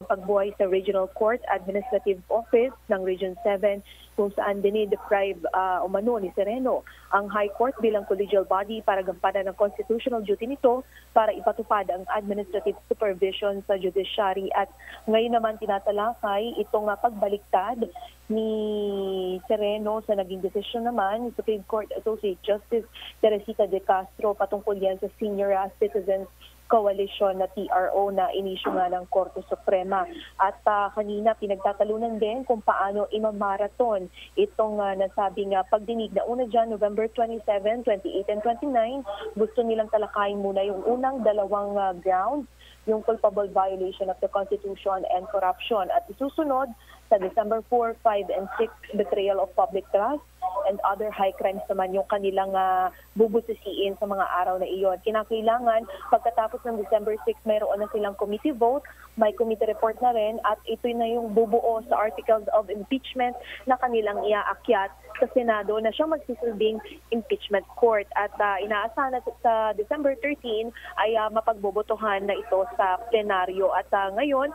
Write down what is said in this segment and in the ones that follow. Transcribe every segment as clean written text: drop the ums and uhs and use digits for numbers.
pagbuhay sa Regional Court Administrative Office ng Region 7 kung saan dinideprive umano ni Sereno ang High Court bilang collegial body para gampanan ang constitutional duty nito para ipatupad ang administrative supervision sa judiciary. At ngayon naman tinatalakay itong pagbaliktad ni Sereno sa naging desisyon naman ni Supreme Court Associate Justice Teresita de Castro patungkol yan sa Senior Citizens Coalition na TRO na inisyu nga ng Korte Suprema. At kanina pinagtatalunan din kung paano imamarathon itong nasabing pagdinig na una dyan, November 27, 28 and 29. Gusto nilang talakayin muna yung unang dalawang grounds, yung culpable violation of the Constitution and corruption. At isusunod sa December 4, 5 and 6, betrayal of public trust and other high crimes naman yung kanilang bubusisiin sa mga araw na iyon. Kinakailangan, pagkatapos ng December 6, mayroon na silang committee vote, may committee report na rin, at ito na yung bubuo sa articles of impeachment na kanilang iaakyat sa Senado na siyang magsisilbing impeachment court. At inaasahan na sa December 13 ay mapagbobotohan na ito sa plenaryo. At ngayon,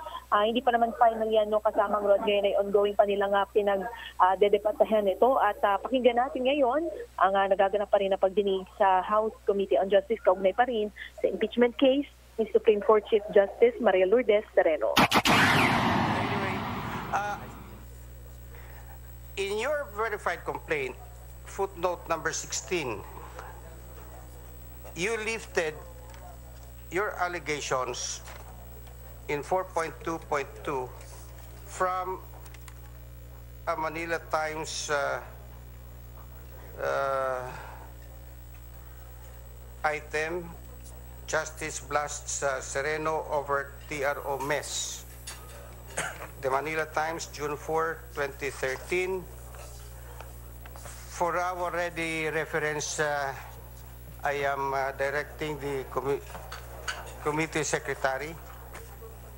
hindi pa naman final yan, no, kasamang Rod, ngayon ay ongoing pa nilang pinag-dedebatahan ito. At pakinggan natin ngayon ang nagaganap pa rin na pagdinig sa House Committee on Justice, kaugnay pa rin sa impeachment case ni Supreme Court Chief Justice Maria Lourdes Sereno. In your verified complaint, footnote number 16, you lifted your allegations in 4.2.2 from a Manila Times item, Justice blasts Sereno over TRO mess. The Manila Times, June 4, 2013. For our ready reference, I am directing the committee secretary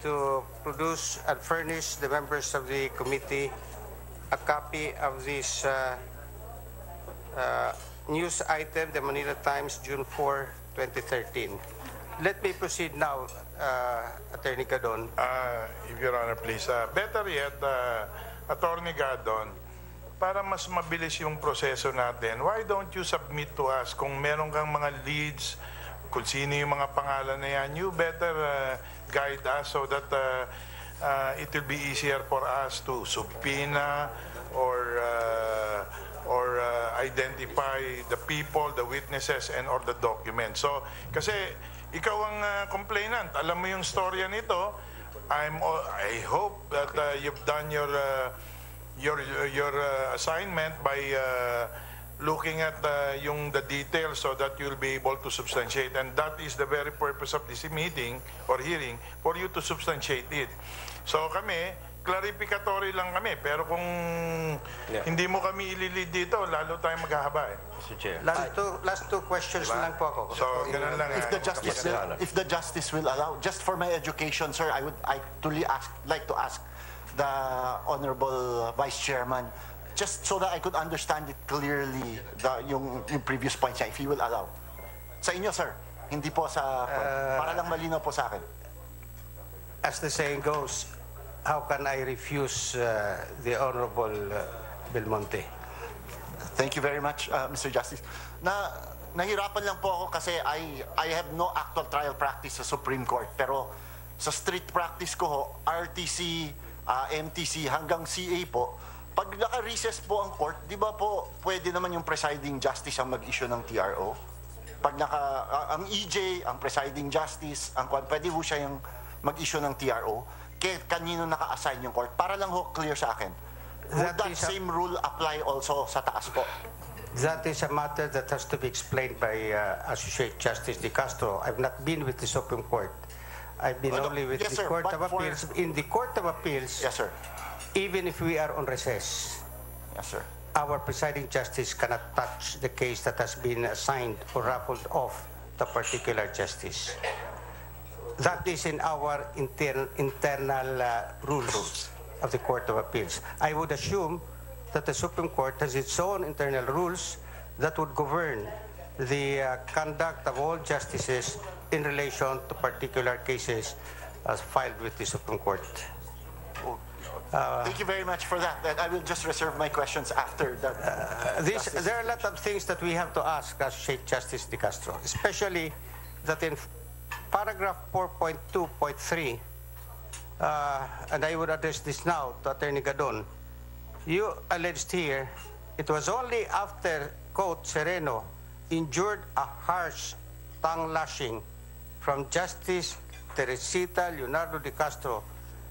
to produce and furnish the members of the committee a copy of this news item, the Manila Times, June 4, 2013. Let me proceed now, Attorney Gadon. If Your Honor, please. Better yet, Attorney Gadon, para mas mabilis yung proseso natin, why don't you submit to us kung meron kang mga leads, kung sino yung mga pangalan na yan, you better guide us so that it will be easier for us to subpoena or identify the people, the witnesses, and or the documents. So, kasi ikaw ang complainant, alam mo yung storya nito. I hope that you've done your assignment by looking at the details so that you'll be able to substantiate. And that is the very purpose of this meeting or hearing, for you to substantiate it. So kami, clarificatory lang kami, pero kung hindi mo kami ililid dito, lalo tayong maghahaba eh. Mr. Chair. Last two questions lang po ako. So, ganun lang. If the justice will allow, just for my education, sir, I truly like to ask the Honorable Vice Chairman, just so that I could understand it clearly, yung previous points niya, if he will allow. Sa inyo, sir, hindi po sa, para lang malinaw po sa akin. As the saying goes, how can I refuse the Honorable Belmonte? Thank you very much, Mr. Justice. Nahirapan lang po ako kasi I have no actual trial practice sa Supreme Court. Pero sa street practice ko ho, RTC, MTC hanggang CA po, pag naka-recess po ang court, di ba po pwede naman yung presiding justice ang mag-issue ng TRO? Pag ang EJ, ang presiding justice, pwede ho siya yung mag-issue ng TRO. Kanino naka-assign yung court? Para lang ho clear sa akin. Would that same rule apply also sa taas po? That is a matter that has to be explained by Associate Justice De Castro. I've not been with the Supreme Court. I've been only with the Court of Appeals. In the Court of Appeals, yes, sir. Even if we are on recess, yes, sir, our presiding justice cannot touch the case that has been assigned or raffled off to particular justice. That is in our internal rules of the Court of Appeals. I would assume that the Supreme Court has its own internal rules that would govern the conduct of all justices in relation to particular cases as filed with the Supreme Court. Thank you very much for that. And I will just reserve my questions after that. There are a lot of things that we have to ask Associate Justice De Castro, especially that in paragraph 4.2.3, and I would address this now to Attorney Gadon, you alleged here it was only after, quote, Sereno endured a harsh tongue lashing from Justice Teresita Leonardo De Castro,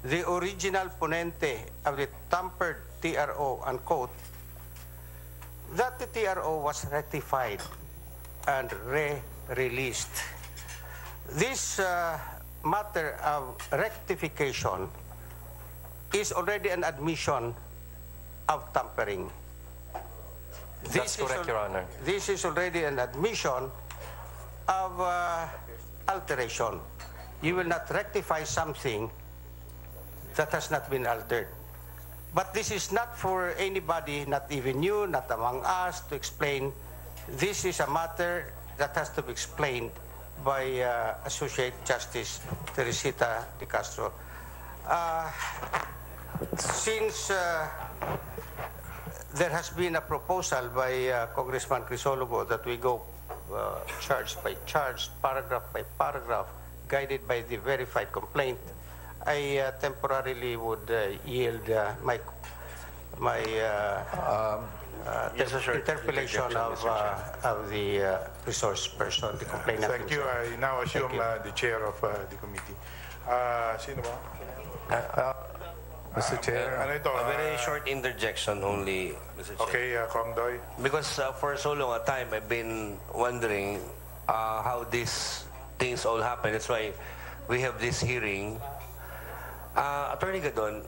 the original ponente of the tampered TRO, unquote, that the TRO was rectified and re-released. This matter of rectification is already an admission of tampering. That's correct, Your Honor. This is already an admission of alteration. You will not rectify something that has not been altered. But this is not for anybody, not even you, not among us, to explain. This is a matter that has to be explained by Associate Justice Teresita De Castro. Since there has been a proposal by Congressman Crisologo that we go charge by charge, paragraph by paragraph, guided by the verified complaint, I temporarily would yield my interpellation of the resource person, the complainant. Thank you. I now assume the chair of the committee. Sino ba? Mr. Chair. Ano ito? A very short interjection only, Mr. Chair. Okay, Comdoy. Because for so long a time, I've been wondering how these things all happen. That's why we have this hearing. Attorney Gadon.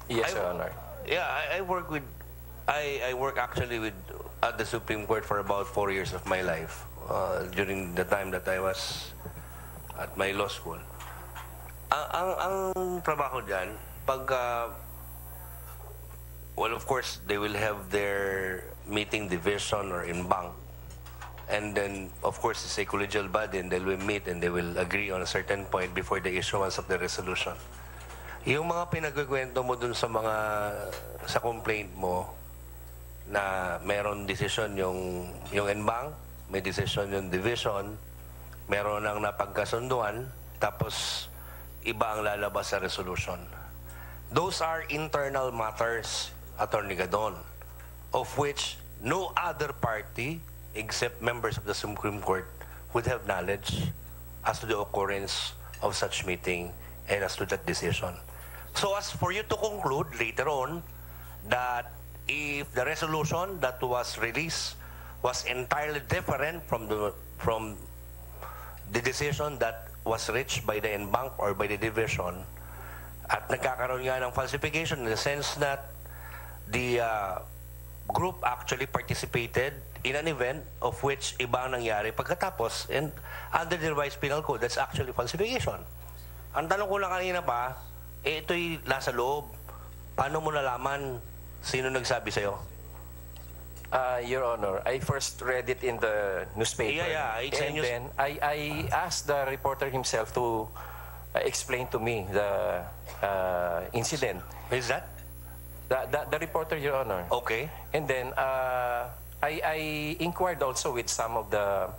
Yes, Your Honor. Yeah, I work actually with at the Supreme Court for about 4 years of my life during the time that I was at my law school. Ang trabaho dyan, pag well, of course, they will have their meeting division or in bank. And then, of course, it's a collegial body and they will meet and they will agree on a certain point before the issuance of the resolution. Yung mga pinagkukwento mo dun sa sa complaint mo na meron decision yung en-bank, may decision yung division, meron lang napagkasunduan, tapos iba ang lalabas sa resolution. Those are internal matters, Attorney Gadon, of which no other party except members of the Supreme Court would have knowledge as to the occurrence of such meeting and as to that decision. So as for you to conclude later on that if the resolution that was released was entirely different from the decision that was reached by the en-bank or by the division, at nagkakaroon nga ng falsification in the sense that the group actually participated in an event of which iba ang nangyari pagkatapos, and under the revised penal code, that's actually falsification. Ang tanong ko lang kanina pa, ito'y nasa loob. Paano mo nalaman sino nagsabi sa'yo? Your Honor, I first read it in the newspaper. And then I asked the reporter himself to explain to me the incident. Is that? The reporter, Your Honor. Okay. And then I inquired also with some of the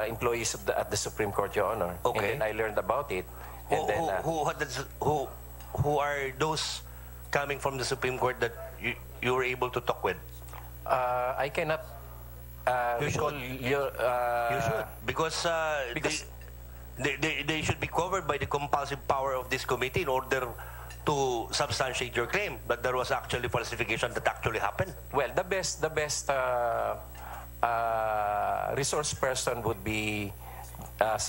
employees of at the Supreme Court, Your Honor. Okay. And then I learned about it. And who are those coming from the Supreme Court that you were able to talk with? I cannot You recall should. your... You should. Because they should be covered by the compulsive power of this committee in order to substantiate your claim that there was actually falsification that actually happened. Well, the best resource person would be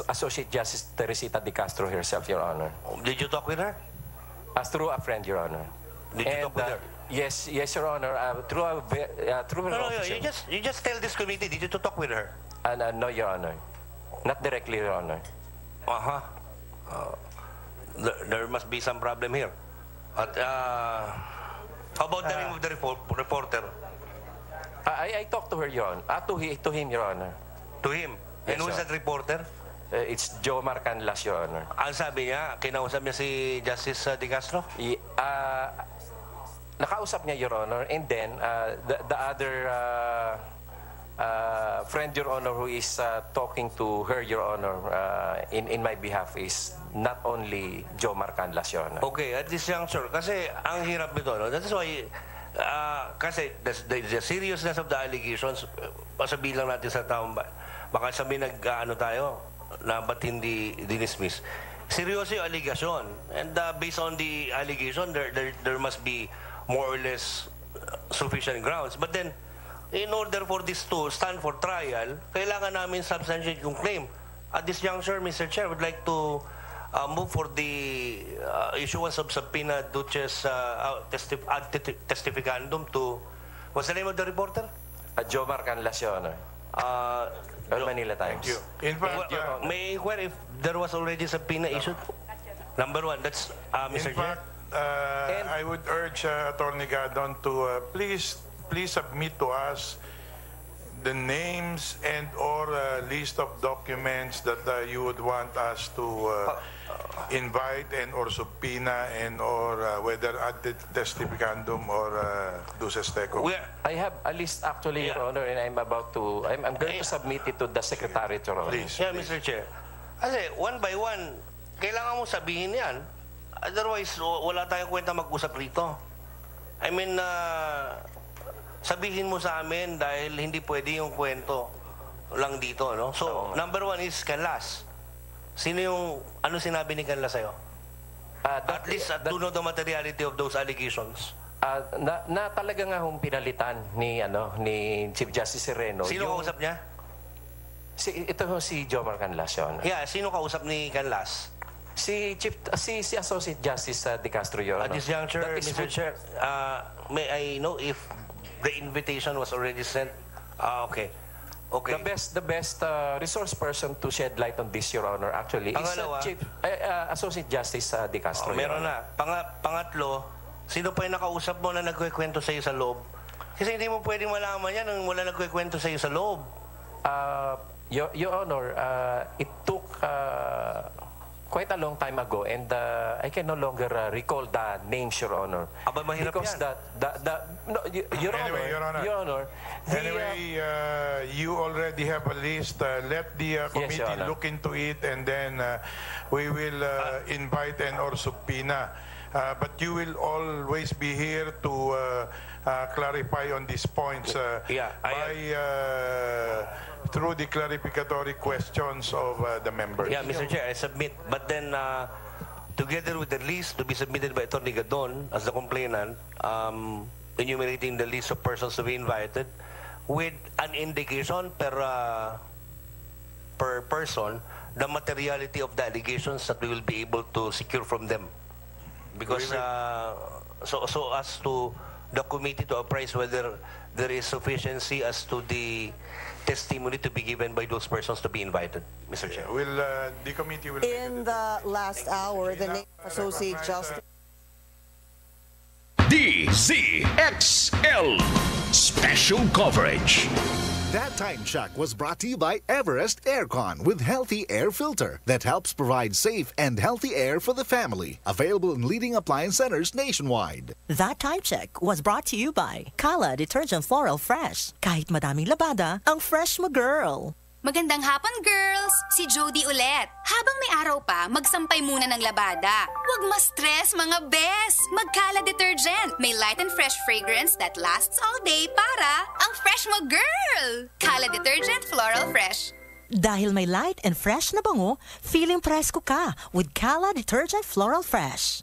Associate Justice Teresita De Castro herself, Your Honor. Did you talk with her? Through a friend, Your Honor. Did you talk with her? Yes, Your Honor. Through her No, officer. you just tell this committee. Did you talk with her? No, Your Honor. Not directly, Your Honor. There must be some problem here. How about the name of the reporter? I talked to her, Your Honor. To him, Your Honor. To him. Yes, And who's sir. that reporter? It's Joe Marcanlas, Your Honor. Ang sabi niya, kinausap niya si Justice De Castro? Nakausap niya, Your Honor, and then the other friend, Your Honor, who is talking to her, Your Honor, in my behalf is not only Joe Marcanlas, Your Honor. Okay, at this juncture, kasi ang hirap nito, no? That is why, kasi the seriousness of the allegations, pasabihin lang natin sa taong baka sabihin nag-ano tayo, na ba't hindi dinismiss. Seryoso yung allegation. And based on the allegation, there must be more or less sufficient grounds. But then, in order for this to stand for trial, kailangan namin substantiate yung claim. At this juncture, Mr. Chair, I would like to move for the issuance of subpoena duces testificandum to, what's the name of the reporter? Joe Marcanlas, Your Honor. Manila Times. Thank you. In fact, may I inquire if there was already subpoena issued? Number one, that's Mr. Chair. I would urge Attorney Gadon to please submit to us the names and or list of documents that you would want us to invite and or subpoena and or whether ad testificandum or duces tecum. I have a list actually, Your Honor, and I'm going to submit it to the Secretary, Your Honor. Please. Yeah, Mr. Chair. Kasi one by one, kailangan mo sabihin yan. Otherwise, wala tayong kwenta mag-usap rito. I mean, sabihin mo sa amin dahil hindi pwede yung kwento lang dito, no? So, number one is Canlas. Sino yung, ano sinabi ni Canlas sa'yo? At least to know the materiality of those allegations. Na talaga nga hong pinalitan ni Chief Justice Sereno. Sino kausap niya? Ito si Joe Marcanlas, Your Honor. Yeah, sino kausap ni Canlas? Si Associate Justice De Castro, Your Honor. At this juncture, Mr. Chair, may I know if the invitation was already sent? Okay. Okay. The best resource person to shed light on this, Your Honor, actually, Pangalawa, is Associate Justice De Castro. Meron na. Pangatlo, sino pa yung nakausap mo na nagkikwento sa iyo sa loob? Kasi hindi mo pwedeng malaman yan nang wala nagkikwento sa iyo sa loob. Your Honor, it took quite a long time ago, and I can no longer recall the names, Your Honor. Aba, mahirap because yan. Your Anyway, Honor, Anyway, you already have a list. Let the committee Honor. look into it, and then we will invite and or subpoena. But you will always be here to clarify on these points through the clarificatory questions of the members. Yeah, Mr. Chair, I submit. But then, together with the list to be submitted by Attorney Gadon as the complainant, enumerating the list of persons to be invited, with an indication per person, the materiality of the allegations that we will be able to secure from them. Because, so as to the committee to apprise whether there is sufficiency as to the testimony to be given by those persons to be invited, Mr. Chair. The committee will... In the last hour, the name of Associate Justice... DZXL Special Coverage. That Time Check was brought to you by Everest Aircon with healthy air filter that helps provide safe and healthy air for the family. Available in leading appliance centers nationwide. That Time Check was brought to you by Kala Detergent Floral Fresh. Kahit madaming labada, ang fresh mo, girl. Magandang hapon, girls! Si Jody ulit. Habang may araw pa, magsampay muna ng labada. Huwag ma-stress, mga bes! Mag-Kala Detergent. May light and fresh fragrance that lasts all day para ang fresh mo, girl! Kala Detergent Floral Fresh. Dahil may light and fresh na bango, feeling presko ka with Kala Detergent Floral Fresh.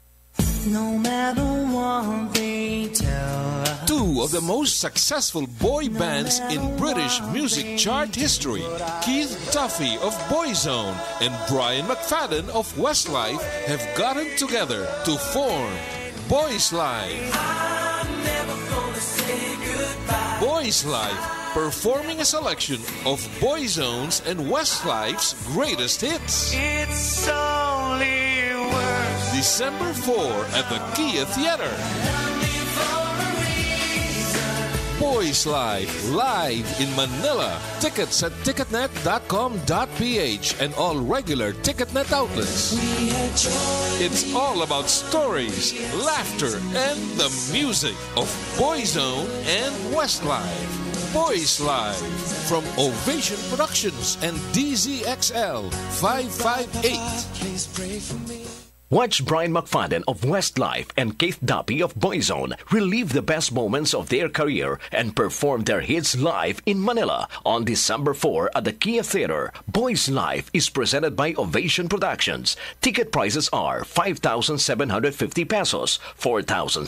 No matter what they tell us. Two of the most successful boy bands in British music chart history, Keith Duffy of Boyzone and Brian McFadden of Westlife, have gotten together to form Boys Life. Boys Life, performing a selection of Boyzone's and Westlife's greatest hits. It's only December 4 at the Kia Theater. Boys Life, live in Manila. Tickets at ticketnet.com.ph and all regular Ticketnet outlets. It's all about stories, laughter, and the music of Boyzone and Westlife. Boys Live from Ovation Productions and DZXL 558. Watch Brian McFadden of Westlife and Keith Duffy of Boyzone relive the best moments of their career and perform their hits live in Manila on December 4 at the Kia Theater. Boys Life is presented by Ovation Productions. Ticket prices are 5,750 pesos, 4,750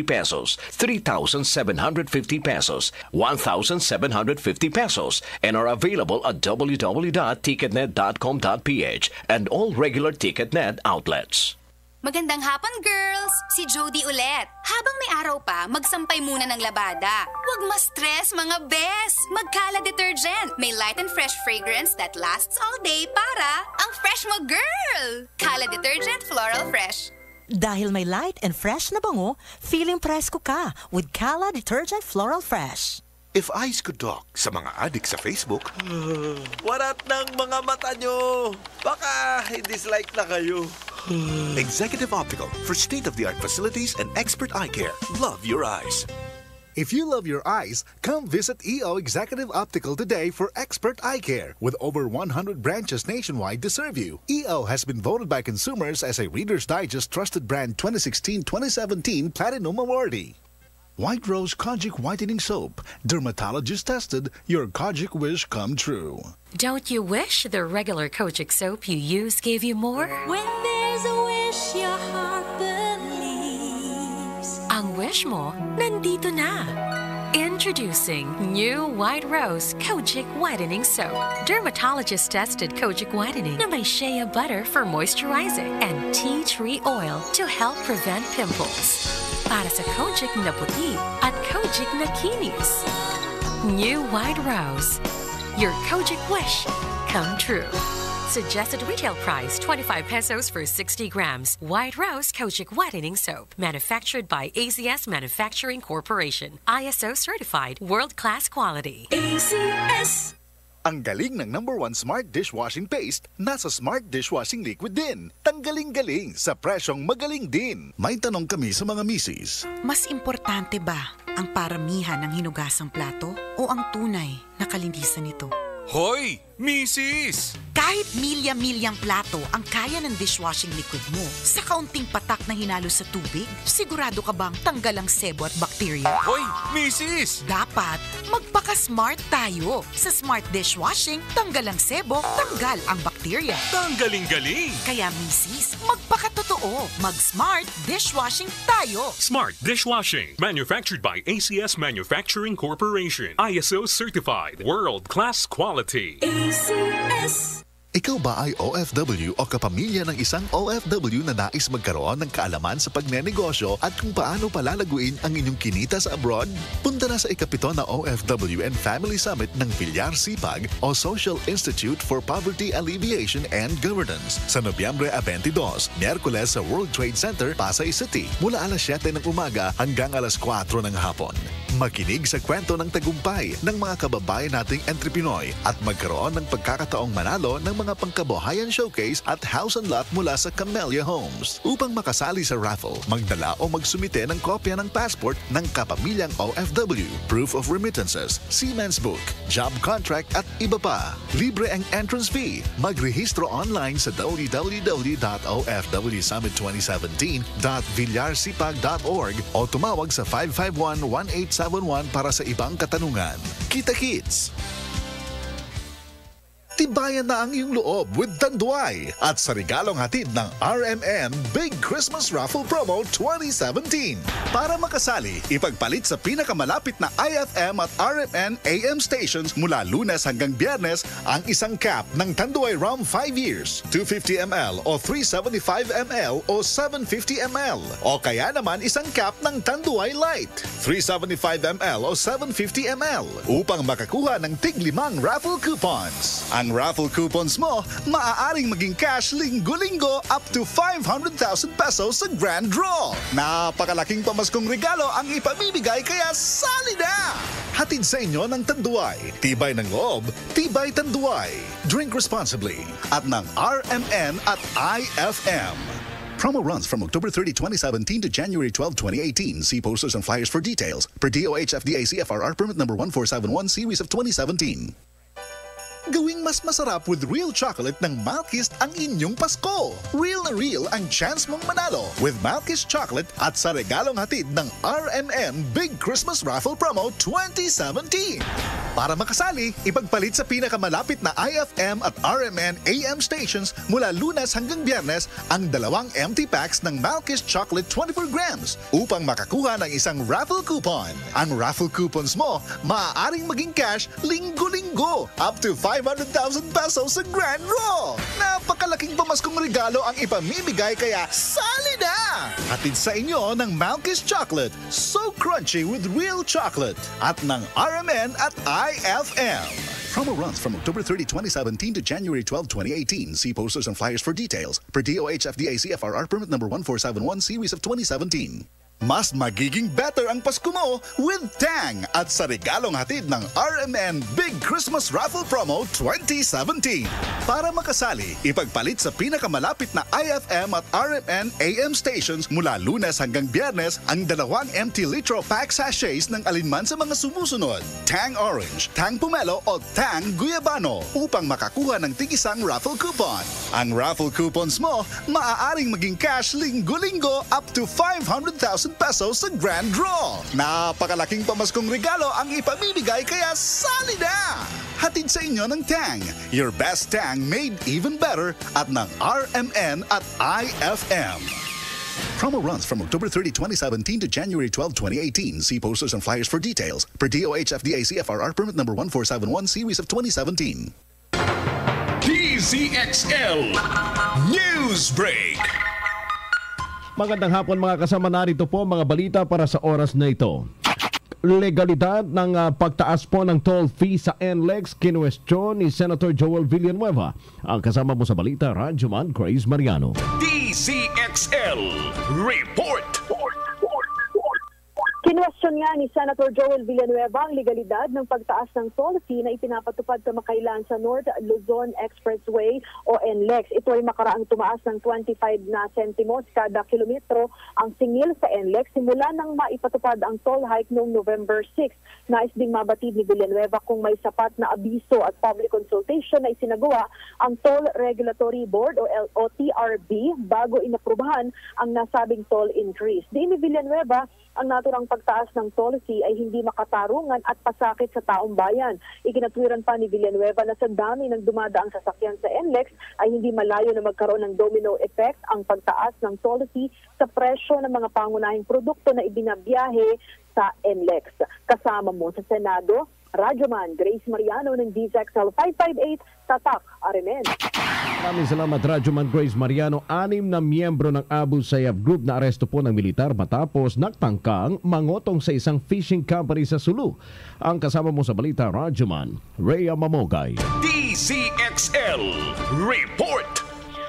pesos, 3,750 pesos, 1,750 pesos, and are available at www.ticketnet.com.ph and all regular Ticketnet outlets. Magandang hapon, girls! Si Jody ulit. Habang may araw pa, magsampay muna ng labada. Huwag ma-stress, mga bes! Mag-Kala detergent. May light and fresh fragrance that lasts all day para ang fresh mo, girl! Kala detergent, floral fresh. Dahil may light and fresh na bango, feeling presko ka with Kala detergent, floral fresh. If eyes could talk sa mga adik sa Facebook, warat ng mga mata nyo. Baka i-dislike na kayo. Executive Optical for state-of-the-art facilities and expert eye care. Love your eyes. If you love your eyes, come visit EO Executive Optical today for expert eye care. With over 100 branches nationwide to serve you, EO has been voted by consumers as a Reader's Digest Trusted Brand 2016-2017 Platinum Awardee. White Rose Kojic Whitening Soap. Dermatologist tested, your Kojic wish come true. Don't you wish the regular Kojic soap you use gave you more? When there's a wish your heart believes. Ang wish mo, nandito na. Introducing new White Rose Kojic Whitening Soap. Dermatologist-tested Kojic Whitening na may shea butter for moisturizing and tea tree oil to help prevent pimples. Para sa Kojic na puti at Kojic na kinis. New White Rose. Your Kojic wish come true. Suggested retail price, 25 pesos for 60 grams. White Rose Kojic Whitening Soap. Manufactured by AZS Manufacturing Corporation. ISO certified, world-class quality. AZS! Ang galing ng #1 Smart Dishwashing Paste, nasa Smart Dishwashing Liquid din. Tanggaling-galing sa presyong magaling din. May tanong kami sa mga misis. Mas importante ba ang paramihan ng hinugasang plato o ang tunay na kalinisan nito? Hoy, misis! Kahit milya-milyang plato ang kaya ng dishwashing liquid mo, sa kaunting patak na hinalo sa tubig, sigurado ka bang tanggal ang sebo at bakterya? Hoy, misis! Dapat magpaka-smart tayo. Sa Smart Dishwashing, tanggal ang sebo, tanggal ang bakterya. Tanggaling-galing! Kaya misis, magpakatotoo. Mag-Smart Dishwashing tayo. Smart Dishwashing, manufactured by ACS Manufacturing Corporation. ISO certified, world-class quality. ACS. Ikaw ba ay OFW o kapamilya ng isang OFW na nais magkaroon ng kaalaman sa pagnenegosyo at kung paano palalaguin ang inyong kinita sa abroad? Punta na sa ika-7 na OFW and Family Summit ng Villar Sipag o Social Institute for Poverty Alleviation and Governance sa Nobyembre 22, Miyerkules sa World Trade Center, Pasay City, mula alas 7 ng umaga hanggang alas 4 ng hapon. Makinig sa kwento ng tagumpay ng mga kababayan nating entrepreneur at magkaroon ng pagkakataong manalo ng mga pangkabuhayan showcase at house and lot mula sa Camellia Homes. Upang makasali sa raffle, magdala o magsumite ng kopya ng passport ng kapamilyang OFW, proof of remittances, seaman's book, job contract at iba pa. Libre ang entrance fee. Magrehistro online sa www.ofw.summit2017.villarsipag.org o tumawag sa 551-1871 para sa ibang katanungan. Kita-kits! Tibayan na ang iyong loob with Tanduay at sa regalong hatid ng RMN Big Christmas Raffle Promo 2017. Para makasali, ipagpalit sa pinakamalapit na IFM at RMN AM stations mula Lunes hanggang Biyernes ang isang cap ng Tanduay Rum 5 years, 250 ml o 375 ml o 750 ml. O kaya naman isang cap ng Tanduay Light, 375 ml o 750 ml upang makakuha ng tig-5 raffle coupons. Ang Ang raffle coupons mo, maaaring maging cash linggo-linggo up to 500,000 pesos sa grand draw. Napakalaking pamaskong regalo ang ipamimigay kaya sali na! Hatid sa inyo ng Tanduay. Tibay ng loob, tibay Tanduay. Drink responsibly at ng RMN at IFM. Promo runs from October 30, 2017 to January 12, 2018. See posters and flyers for details. Per DOH FDA CFRR permit number 1471 series of 2017. Gawing mas masarap with real chocolate ng Malkist ang inyong Pasko. Real na real ang chance mong manalo with Malkist chocolate at sa regalong hatid ng RMN Big Christmas Raffle Promo 2017. Para makasali, ipagpalit sa pinakamalapit na IFM at RMN AM stations mula Lunes hanggang Biyernes ang 2 empty packs ng Malkist Chocolate 24 grams upang makakuha ng isang raffle coupon. Ang raffle coupons mo maaaring maging cash linggo-linggo up to 500,000 pesos sa Grand Draw. Napakalaking pamaskong regalo ang ipamimigay kaya sali na! Hatid sa inyo ng Malkist Chocolate, so crunchy with real chocolate at ng RMN at IFM. Promo runs from October 30, 2017 to January 12, 2018. See posters and flyers for details. Per DOH FDA CFRR permit number 1471 series of 2017. Mas magiging better ang Pasko mo with Tang at sa regalong hatid ng RMN Big Christmas Raffle Promo 2017. Para makasali, ipagpalit sa pinakamalapit na IFM at RMN AM stations mula Lunes hanggang Biyernes ang 2 empty litro pack sachets ng alinman sa mga sumusunod. Tang Orange, Tang Pomelo o Tang Guyabano upang makakuha ng tig-isang raffle coupon. Ang raffle coupons mo maaaring maging cash linggo-linggo up to 500,000 pesos sa Grand Draw. Napakalaking pamaskong regalo ang ipamimigay kaya sali na! Hatid sa inyo ng Tang. Your best Tang made even better at ng RMN at IFM. Promo runs from October 30, 2017 to January 12, 2018. See posters and flyers for details. Per DOH FDA CFRR permit number 1471 series of 2017. DZXL News Break. Magandang hapon mga kasama, narito po mga balita para sa oras na ito. Legalidad ng pagtaas po ng toll fee sa NLEX, kinuwestiyon ni Senator Joel Villanueva. Ang kasama mo sa balita, Radyoman Grace Mariano. DZXL Report. Kinwestiyon nga ni Senator Joel Villanueva ang legalidad ng pagtaas ng toll fee na ipinapatupad kamakailan sa North Luzon Expressway o NLEX. Ito ay makaraang tumaas ng 25 na sentimos kada kilometro ang singil sa NLEX simula nang maipatupad ang toll hike noong November 6. Nais ding mabatid ni Villanueva kung may sapat na abiso at public consultation na isinagawa ang Toll Regulatory Board o TRB bago inaprubahan ang nasabing toll increase. Di ni Villanueva, ang naturang pagtaas ng toll fee ay hindi makatarungan at pasakit sa taong bayan. Ikinatwiran pa ni Villanueva na sa dami ng dumadaang sasakyan sa NLEX ay hindi malayo na magkaroon ng domino effect ang pagtaas ng toll fee sa presyo ng mga pangunahing produkto na ibinabiyahe sa NLEX. Kasama mo sa Senado, Radyoman Grace Mariano ng DZXL 558, Tatak, RMN. Maraming salamat, Radyoman Grace Mariano. 6 na miyembro ng Abu Sayyaf Group na aresto po ng militar matapos nagtangkang mangotong sa isang fishing company sa Sulu. Ang kasama mo sa balita, Radyoman Rhea Mamogay. DZXL Report.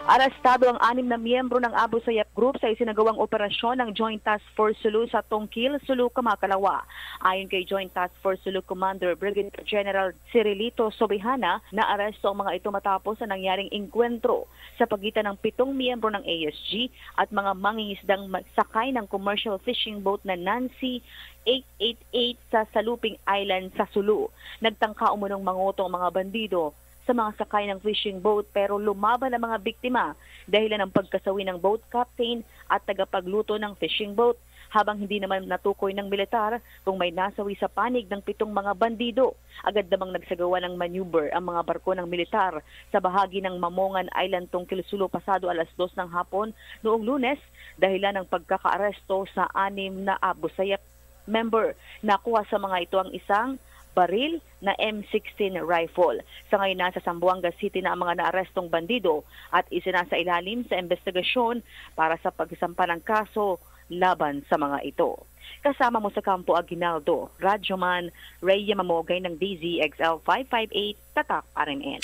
Arestado ang 6 na miyembro ng Abu Sayyaf Group sa isinagawang operasyon ng Joint Task Force Sulu sa Tongkil, Sulu, Kamakalawa. Ayon kay Joint Task Force Sulu Commander Brigadier General Cirilito Sobihana, naaresto ang mga ito matapos ang nangyaring engkwentro sa pagitan ng 7 miyembro ng ASG at mga mangingisdang sakay ng commercial fishing boat na Nancy 888 sa Saluping Island sa Sulu. Nagtangka umunong mangoto ang mga bandido sa mga sakay ng fishing boat pero lumaban ang mga biktima dahilan ng pagkasawi ng boat captain at tagapagluto ng fishing boat, habang hindi naman natukoy ng militar kung may nasawi sa panig ng 7 mga bandido. Agad namang nagsagawa ng maneuver ang mga barko ng militar sa bahagi ng Mamongan Island, Tongkil, Sulu pasado alas 2 ng hapon noong Lunes dahilan ng pagkakaaresto sa 6 na Abu Sayyaf member. Nakuha sa mga ito ang isang baril na M16 rifle. Sa ngayon nasa Zamboanga City na ang mga naarestong bandido at isinasa ilalim sa investigasyon para sa pagsampa ng kaso laban sa mga ito. Kasama mo sa Campo Aguinaldo, Radyoman Rhea Mamogay ng DZXL 558, Tatak, RMN.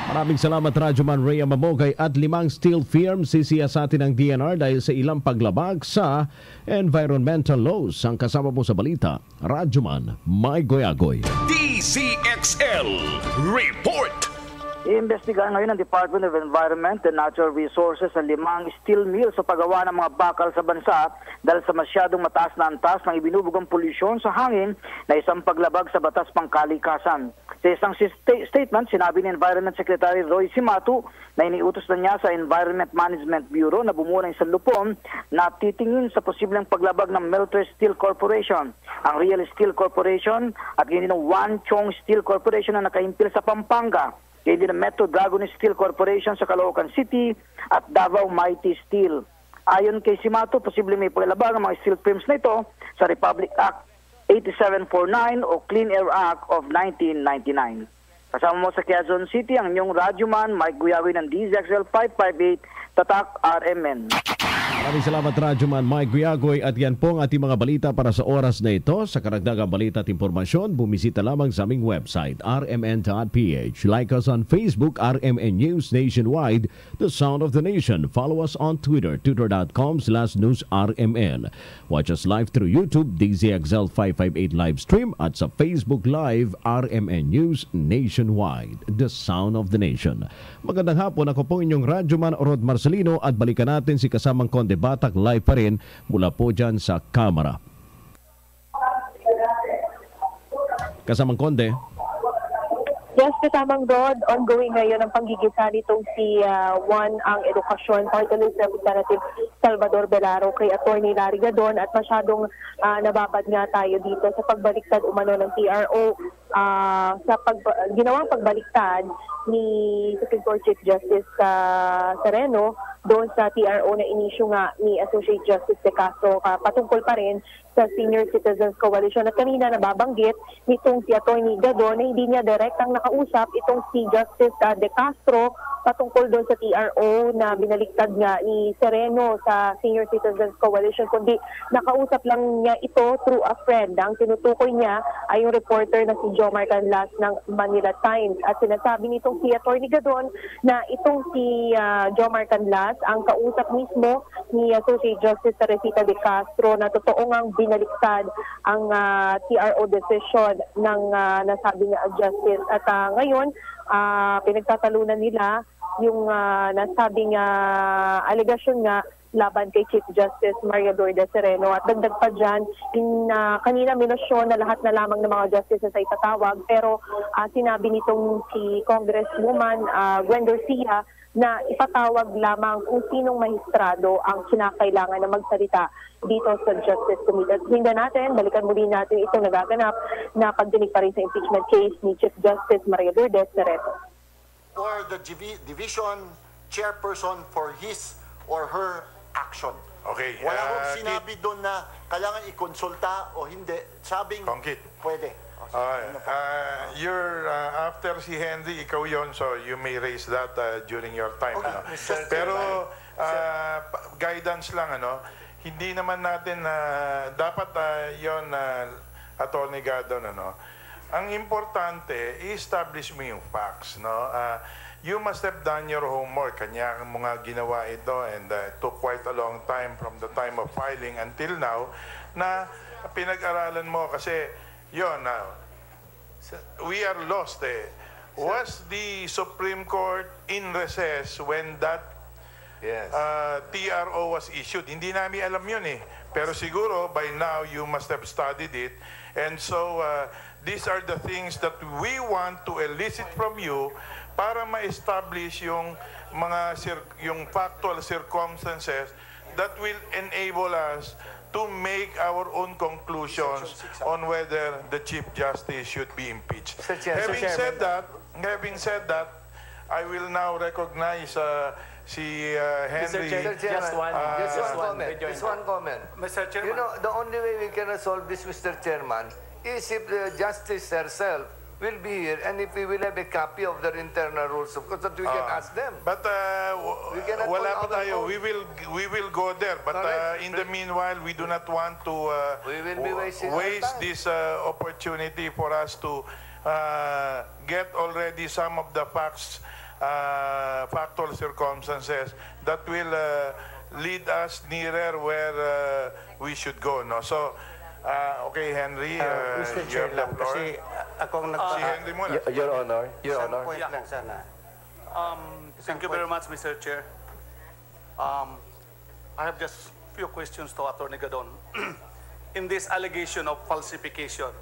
Maraming salamat Radyoman Rhea Mamogay at 5 steel firms sisiyasatin ng DNR dahil sa ilang paglabag sa environmental laws. Ang kasama mo sa balita, Radyoman May Goyagoy. DZXL Report. Iimbestigahan ngayon ng Department of Environment and Natural Resources ang 5 steel mills sa paggawa ng mga bakal sa bansa dahil sa masyadong mataas na antas ng ibinubugang polusyon sa hangin na isang paglabag sa batas pangkalikasan. Sa isang statement, sinabi ni Environment Secretary Roy Cimatu na iniutos na niya sa Environment Management Bureau na bumuo ng isang lupon na titingin sa posibleng paglabag ng Melter Steel Corporation, ang Real Steel Corporation at hindi ng Wan Chong Steel Corporation na nakahimpil sa Pampanga, hindi ng Metro Dragon Steel Corporation sa Caloocan City at Davao Mighty Steel. Ayon kay Cimatu, posibleng may paglabag ng mga steel firms na ito sa Republic Act 8749 o Clean Air Act of 1999. Kasama mo sa Quezon City ang inyong radyoman Mike Guyawi ng DZXL 558 Tatak RMN. Maraming salamat Radyoman Mike Guyagoy at yan po ang ating mga balita para sa oras na ito. Sa karagdagang balita at impormasyon, bumisita lamang sa aming website rmn.ph. Like us on Facebook, RMN News Nationwide, The Sound of the Nation. Follow us on Twitter, twitter.com/newsrmn. Watch us live through YouTube, DZXL 558 Livestream at sa Facebook Live, RMN News Nationwide, The Sound of the Nation. Magandang hapon, ako po inyong Radyoman Rod Marcelino at balikan natin si kasamang Conde Batak live pa rin mula po dyan sa Kamara. Kasamang Conde. Yes, kasamang Rod, ongoing ngayon ang panggigisa nitong si Juan ang Edukasyon, Party List Representative Salvador Belaro kay Attorney Larry Gadon at masyadong nababad nga tayo dito sa pagbaliktad umano ng TRO sa ginawang pagbaliktad ni Supreme Court Chief Justice Sereno doon sa TRO na inisyu nga ni Associate Justice De Castro patungkol pa rin sa Senior Citizens Coalition. At kanina nababanggit nitong si Attorney Gadon na hindi niya direktang nakausap itong si Justice De Castro patungkol doon sa TRO na binaliktad nga ni Sereno sa Senior Citizens Coalition, kundi nakausap lang niya ito through a friend. Ang tinutukoy niya ay yung reporter na si Jomar Canlas ng Manila Times. At sinasabi nitong si Attorney Gadon na itong si Jomar Canlas ang kausap mismo ni Associate Justice Teresita De Castro na totoo ngang binaliktad ang TRO decision ng nasabi nga Justice. At ngayon, pinagtatalunan nila yung nasabing alegasyon nga laban kay Chief Justice Maria Lourdes Sereno. At dagdag pa dyan, kanina minusyon na lahat na lamang ng mga justices ay tatawag, pero sinabi nitong si Congresswoman Gwen Garcia na ipatawag lamang kung sinong mahistrado ang kinakailangan na magsalita dito sa Justice Committee. At hinda natin, balikan muli natin itong nagaganap na pagdinig pa rin sa impeachment case ni Chief Justice Maria Lourdes Sereno. Or the division chairperson for his or her action. Okay. Wala akong sinabi doon na kailangan ikonsulta o hindi. Sabing pwede. After si Henry, ikaw yon, so you may raise that during your time. Okay. Pero guidance lang, hindi naman natin dapat yon Attorney Gadon, ang importante, i-establish mo yung facts, you must have done your homework. Kanya mga ginawa ito and it took quite a long time from the time of filing until now na pinag-aralan mo kasi yun, we are lost Was the Supreme Court in recess when that TRO was issued? Hindi namin alam yun Pero siguro by now you must have studied it. And so these are the things that we want to elicit from you para ma-establish yung mga yung factual circumstances that will enable us to make our own conclusions on whether the Chief Justice should be impeached. Having said that, I will now recognize si Henry. Mr. Chairman, just one comment. Mr. Chairman. You know, the only way we can resolve this, Mr. Chairman, is if the Justice herself will be here and if we will have a copy of their internal rules, of course, that we can ask them. But wala pa tayo. We will go there. But in the meanwhile, we do not want to waste this opportunity for us to get already some of the facts factual circumstances that will lead us nearer where we should go. No? So, okay, Henry, Mr. you Chair have the lang, floor. kasi akong Si Henry muna. Your Honor, Isang point point lang sana. Thank you very much, Mr. Chair. I have just few questions to Attorney Gadon. In this allegation of falsification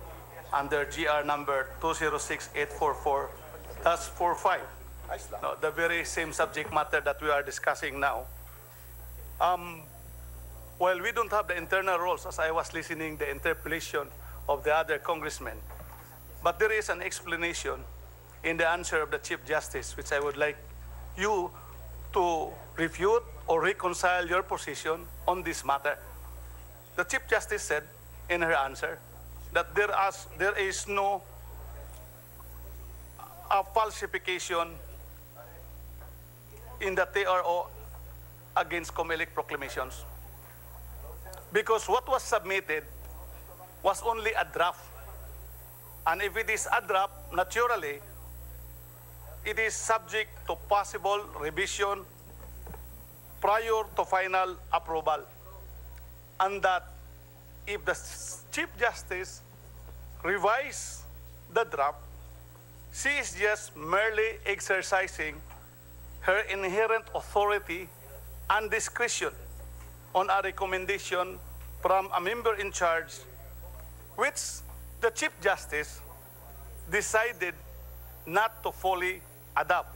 under GR number 206844-45, no, the very same subject matter that we are discussing now, well, we don't have the internal rules as I was listening the interpellation of the other congressmen, but there is an explanation in the answer of the Chief Justice, which I would like you to refute or reconcile your position on this matter. The Chief Justice said in her answer that there is no falsification in the TRO against COMELEC proclamations, because what was submitted was only a draft. And if it is a draft, naturally, it is subject to possible revision prior to final approval. And that if the Chief Justice revises the draft, she is just merely exercising her inherent authority and discretion on a recommendation from a member in charge, which the Chief Justice decided not to fully adopt.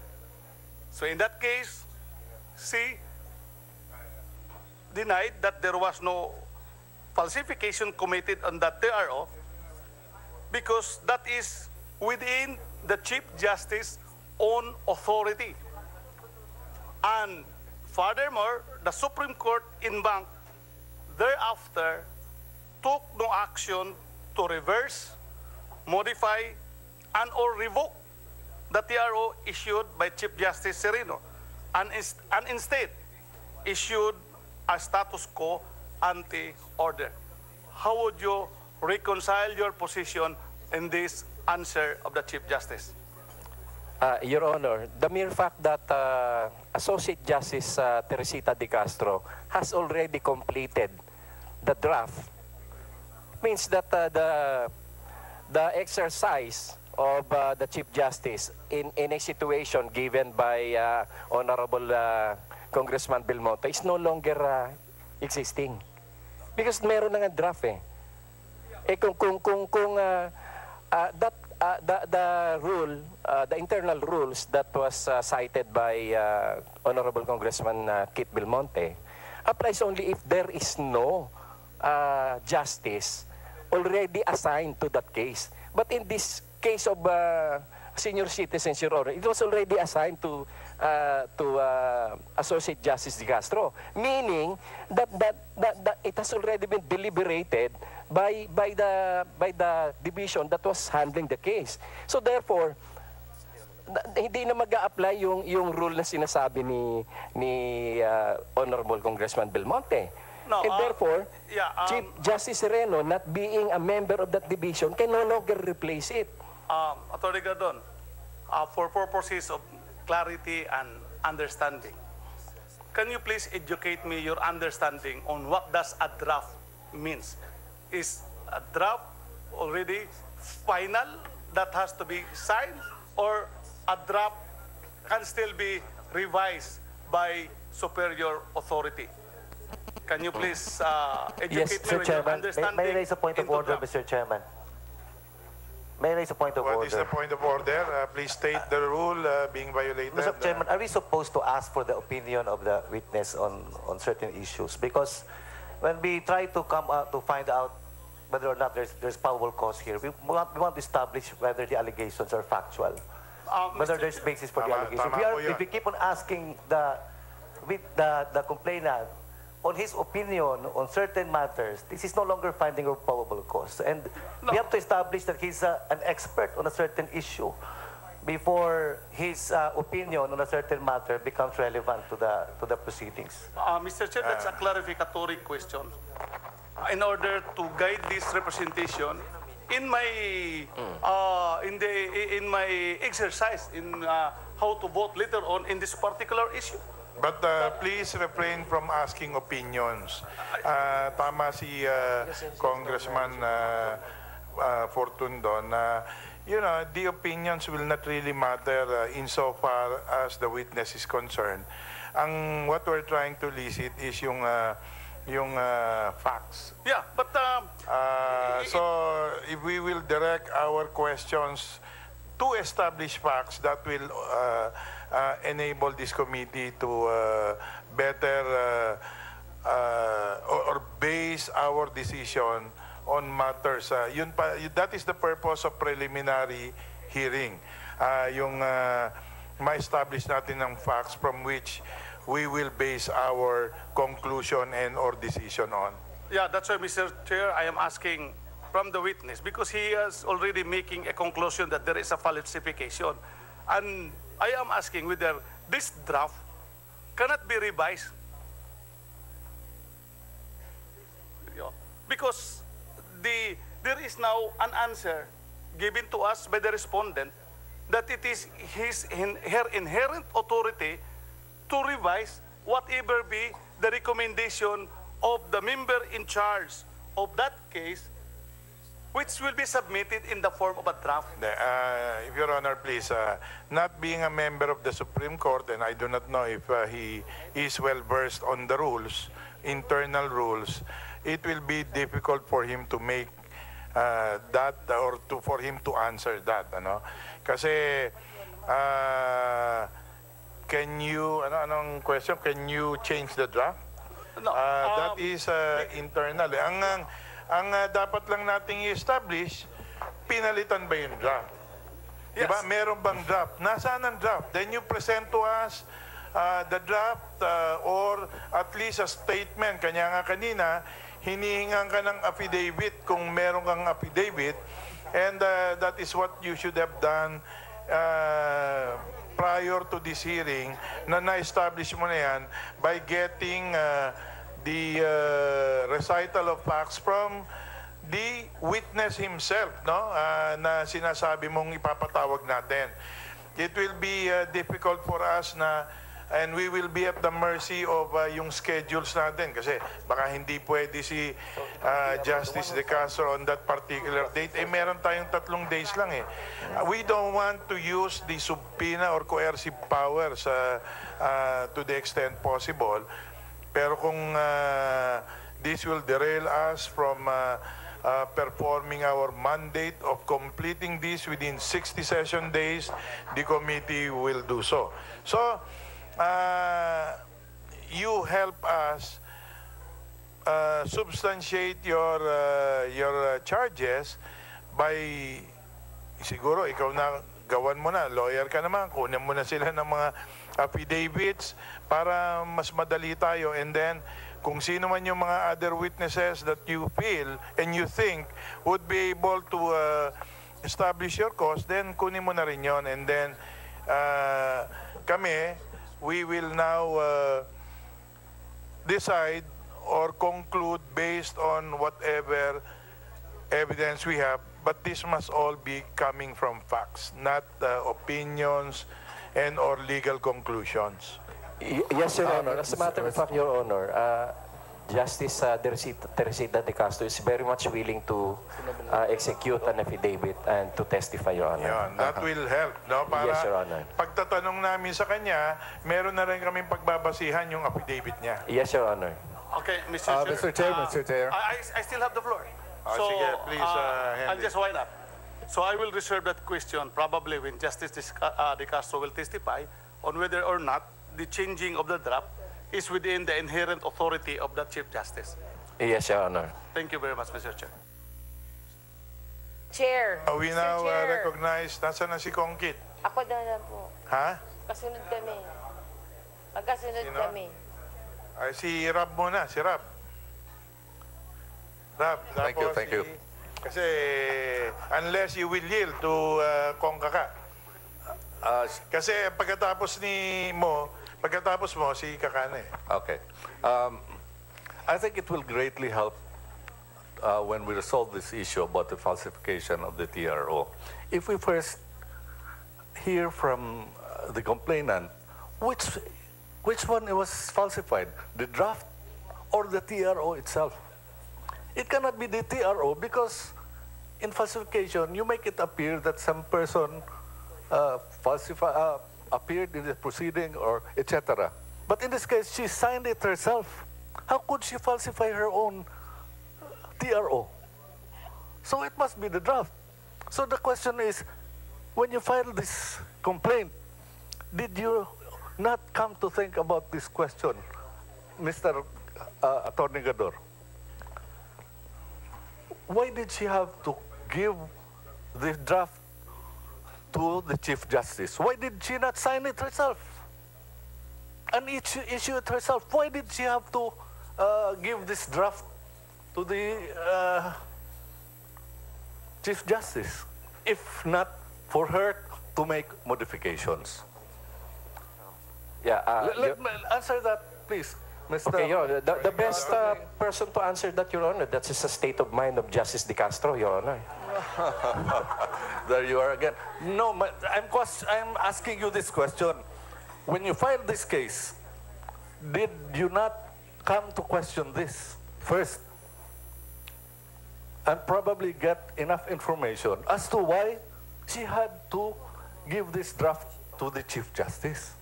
So in that case, she denied that there was no falsification committed on that TRO because that is within the Chief Justice's own authority. And furthermore, the Supreme Court in Bank thereafter took no action to reverse, modify, and or revoke the TRO issued by Chief Justice Sereno, and instead issued a status quo ante order. How would you reconcile your position in this answer of the Chief Justice? Your Honor, the mere fact that Associate Justice Teresita De Castro has already completed the draft means that the exercise of the Chief Justice in a situation given by Honorable Congressman Belmonte is no longer existing. Because meron na nga draft eh. The rule, the internal rules that was cited by Honorable Congressman Kit Belmonte applies only if there is no justice already assigned to that case. But in this case of senior citizens, Your Honor, it was already assigned to Associate Justice De Castro, meaning that it has already been deliberated by the division that was handling the case. So therefore, hindi na mag-a-apply yung rule na sinasabi ni Honorable Congressman Belmonte. No, and therefore, Chief Justice Sereno, not being a member of that division, can no longer replace it. Attorney Gadon, for purposes of clarity and understanding, can you please educate me your understanding on what does a draft means? Is a draft already final that has to be signed, or a draft can still be revised by superior authority? Can you please educate me with your understanding? May I raise a point of order, Mr. Chairman? May I raise a point of order? What is the point of order? Please state the rule being violated. Mr. Chairman, are we supposed to ask for the opinion of the witness on certain issues? Because when we try to come out to find out whether or not there's probable cause here, we want to establish whether the allegations are factual, whether there's basis for the allegation. If we keep on asking the complainant on his opinion on certain matters, this is no longer finding of probable cause. And we have to establish that he's an expert on a certain issue before his opinion on a certain matter becomes relevant to the proceedings. Mr. Chair, that's a clarificatory question. In order to guide this representation, in my exercise in how to vote later on in this particular issue. But please refrain from asking opinions. Tama si Congressman Fortundo na the opinions will not really matter insofar as the witness is concerned. What we're trying to elicit is yung facts. Yeah, but so if we will direct our questions to establish facts, that will enable this committee to better or base our decision on matters. That is the purpose of preliminary hearing. Ma-establish natin ng facts from which we will base our conclusion and or decision on. Yeah, that's why, Mr. Chair, I am asking from the witness because he is already making a conclusion that there is a falsification. And I am asking whether this draft cannot be revised. Because there is now an answer given to us by the respondent that it is her inherent authority to revise whatever be the recommendation of the member in charge of that case, which will be submitted in the form of a draft. If Your Honor, please, not being a member of the Supreme Court, and I do not know if he is well versed on the rules, internal rules, it will be difficult for him to make that or for him to answer that. Kasi can you, anong question? Can you change the draft? No. That is internal. Ang dapat lang nating i-establish, pinalitan ba yung draft? Yes. Diba? Meron bang draft? Nasaan ang draft? Then you present to us the draft or at least a statement. Kanya nga kanina, hinihingan ka ng affidavit kung meron kang affidavit, and that is what you should have done prior to this hearing, na na-establish mo na yan by getting the recital of facts from the witness himself, na sinasabi mong ipapatawag natin. It will be difficult for us and we will be at the mercy of yung schedules natin kasi baka hindi pwede si Justice De Castro on that particular date. Meron tayong 3 days lang eh. We don't want to use the subpoena or coercive powers to the extent possible. Pero kung this will derail us from performing our mandate of completing this within 60 session days, the committee will do so. So, you help us substantiate your charges by, siguro ikaw na gawan mo na, lawyer ka naman, kunin mo na sila ng mga affidavits para mas madali tayo, and then kung sino man yung mga other witnesses that you feel and you think would be able to establish your cause, then kunin mo na rin yun, and then kami, we will now decide or conclude based on whatever evidence we have, but this must all be coming from facts, not opinions and or legal conclusions. Yes, Your Honor. As a matter of fact, Your Honor, Justice Teresita De Castro is very much willing to execute an affidavit and to testify, Your Honor. Yun, that will help, no? Para yes, Your Honor. pagtatanong namin sa kanya, meron na rin kaming pagbabasihan yung affidavit niya. Yes, Your Honor. Okay, Mr. Chair. Mr. Chair. I still have the floor. So, sige, please, I'll just wind up. So I will reserve that question probably when Justice De Castro will testify on whether or not the changing of the draft is within the inherent authority of the Chief Justice. Yes, Your Honor. Thank you very much, Mr. Chair. Chair. We now recognize, nasa na si Kongkit? Ako na po. Ha? Kasunod kami. Magkasunod kami. Ay, si Rab muna, si Rab. Rab, Thank you. Kasi unless you will yield to Kongkaka. Kasi pagkatapos mo, si Kakana eh. Okay. I think it will greatly help when we resolve this issue about the falsification of the TRO. If we first hear from the complainant, which one was falsified, the draft or the TRO itself? It cannot be the TRO because in falsification, you make it appear that some person appeared in the proceeding or etc. But in this case, she signed it herself. How could she falsify her own TRO? So it must be the draft. So the question is, when you filed this complaint, did you not come to think about this question, Mr. Attorney Gador? Why did she have to give the draft to the Chief Justice? Why did she not sign it herself and issue it herself? Why did she have to give this draft to the Chief Justice, if not for her to make modifications? Yeah, Let me answer that, please, Mr. Okay, Your Honor. The best person to answer that, Your Honor, that's a state of mind of Justice De Castro, Your Honor. There you are again. No, I'm asking you this question. When you filed this case, did you not come to question this first? And probably get enough information as to why she had to give this draft to the Chief Justice?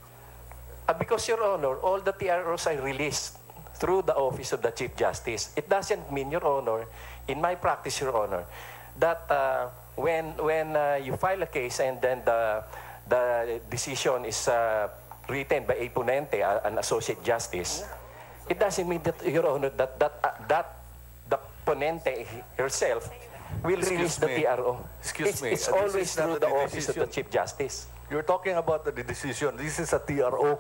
Because, Your Honor, all the TROs are released through the Office of the Chief Justice. It doesn't mean, Your Honor, in my practice, Your Honor, that when you file a case and then the decision is written by a ponente, an associate justice, it doesn't mean that, Your Honor, that the ponente herself will release the TRO. Excuse me. It's always through the Office of the Chief Justice. You're talking about the decision. This is a TRO.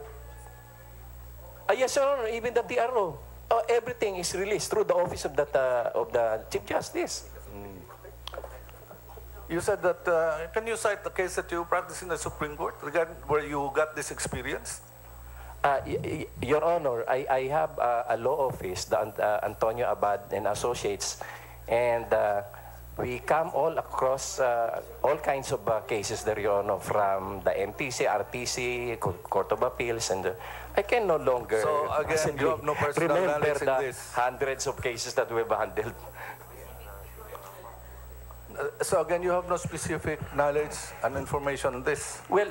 Yes, Your Honor, even the TRO. Everything is released through the Office of the Chief Justice. You said that, can you cite the case that you practiced in the Supreme Court regarding where you got this experience? Your Honor, I have a law office, the Antonio Abad and Associates, and we come all across all kinds of cases there, Your Honor, from the MTC, RTC, Court of Appeals, and I can no longer So again, you have no personal remember knowledge in the this. hundreds of cases that we've handled. So again, you have no specific knowledge and information on this? Well,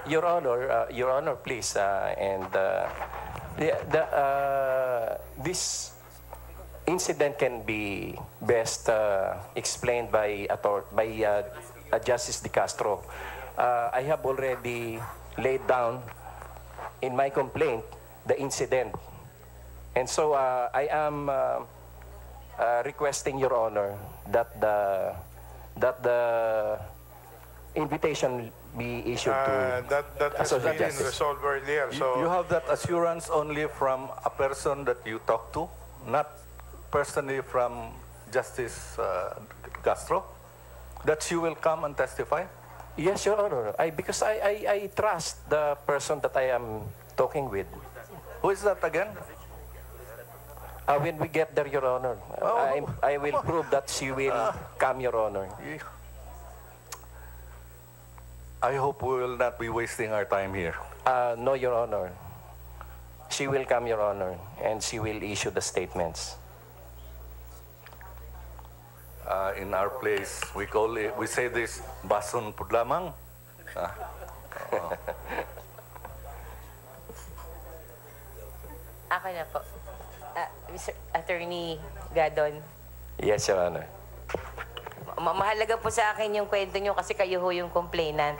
Your Honor, please, this incident can be best explained by Justice De Castro. I have already laid down in my complaint the incident, and so I am requesting, Your Honor, that the invitation be issued to that has Associate been Justice. resolved earlier. So You have that assurance only from a person that you talk to, not personally from Justice Castro, that she will come and testify? Yes, Your Honor. Because I trust the person that I am talking with. Who is that again? When we get there, Your Honor, I will prove that she will come, Your Honor. I hope we will not be wasting our time here. No, Your Honor. She will come, Your Honor, and she will issue the statements. In our place, we say this, bason po lamang. Ako na po. Mr. Attorney Gadon. Yes, Your Honor. Mahalaga po sa akin yung kwento nyo kasi kayo ho yung complainant.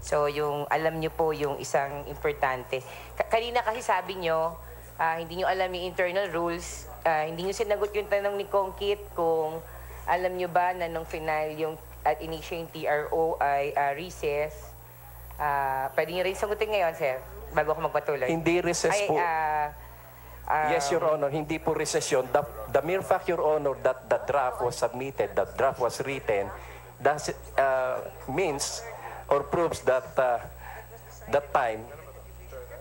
So, alam nyo po yung isang importante. Kanina kasi sabi nyo, hindi nyo alam yung internal rules. Hindi nyo sinagot yung tanong ni Kongkit kung alam nyo ba na nung final yung at initiate yung TRO ay recess. Pwede nyo rin sagutin ngayon, sir, bago ako magpatuloy. Hindi recess po. Yes, Your Honor, hindi po recess yun. The mere fact, Your Honor, that the draft was submitted, the draft was written, does means or proves that that time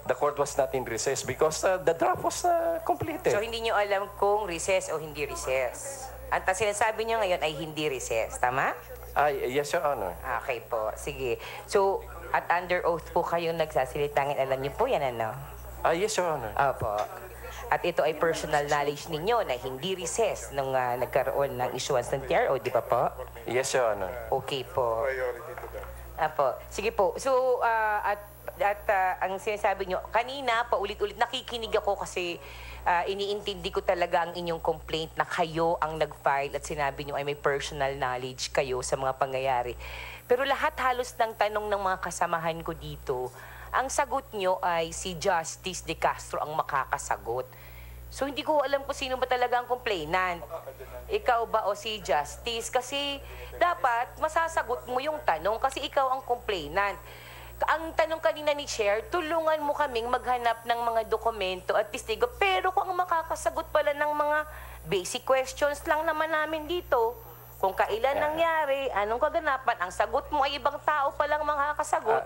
the court was not in recess because the draft was completed. So, hindi nyo alam kung recess o hindi recess. At sinasabi nyo ngayon ay hindi recess. Tama? Yes, Your Honor. Okay po. Sige. So, At under oath po kayong nagsasalita ngayon. Alam niyo po yan, ano? Yes, Your Honor. Opo. At ito ay personal knowledge ninyo na hindi recess nung nagkaroon ng issuance ng TRO, di ba po? Yes, Your Honor. Okay po. Apo. Sige po. So, ang sinasabi nyo, kanina, paulit-ulit, nakikinig ako kasi iniintindi ko talaga ang inyong complaint na kayo ang nag-file at sinabi nyo ay may personal knowledge kayo sa mga pangyayari. Pero lahat halos ng tanong ng mga kasamahan ko dito, ang sagot nyo ay si Justice De Castro ang makakasagot. So hindi ko alam kung sino ba talaga ang complainant. Ikaw ba o si Justice? Kasi dapat masasagot mo yung tanong kasi ikaw ang complainant. Ang tanong kanina ni Chair, tulungan mo kaming maghanap ng mga dokumento at testigo. Pero kung ang makakasagot pala ng mga basic questions lang naman namin dito, kung kailan nangyari, anong kaganapan, ang sagot mo ay ibang tao palang makakasagot,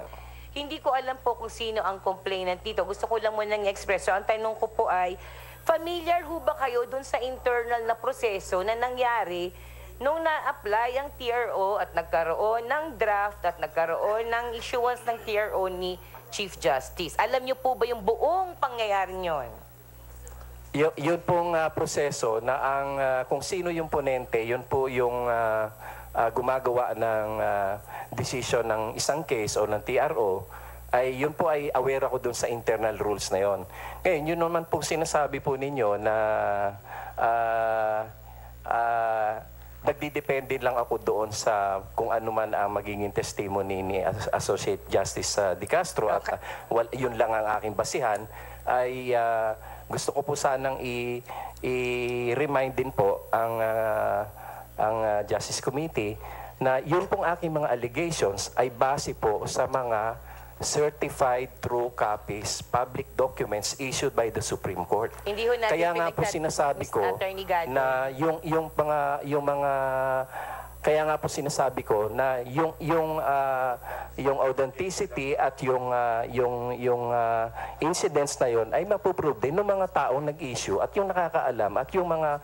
hindi ko alam po kung sino ang complainant dito. Gusto ko lang muna ng-express. So, ang tanong ko po ay, familiar ho ba kayo dun sa internal na proseso na nangyari nung na-apply ang TRO at nagkaroon ng draft at nagkaroon ng issuance ng TRO ni Chief Justice? Alam niyo po ba yung buong pangyayari niyon? Yun pong proseso na ang kung sino yung ponente, yun po yung gumagawa ng decision ng isang case o ng TRO, ay yun po ay aware ako dun sa internal rules na yon. Ngayon, yun naman po sinasabi po ninyo na nagdidepende lang ako doon sa kung ano man ang magiging testimony ni Associate Justice De Castro at yun lang ang aking basihan, ay gusto ko po sanang i-remind din po ang Justice Committee na yun pong aking mga allegations ay base po sa mga certified true copies, public documents issued by the Supreme Court. Hindi ho natin kaya nga po sinasabi ko na yung mga kaya nga po sinasabi ko na yung authenticity at yung incidents na yon ay mapuprove din ng mga taong nag-issue at yung nakakaalam at yung mga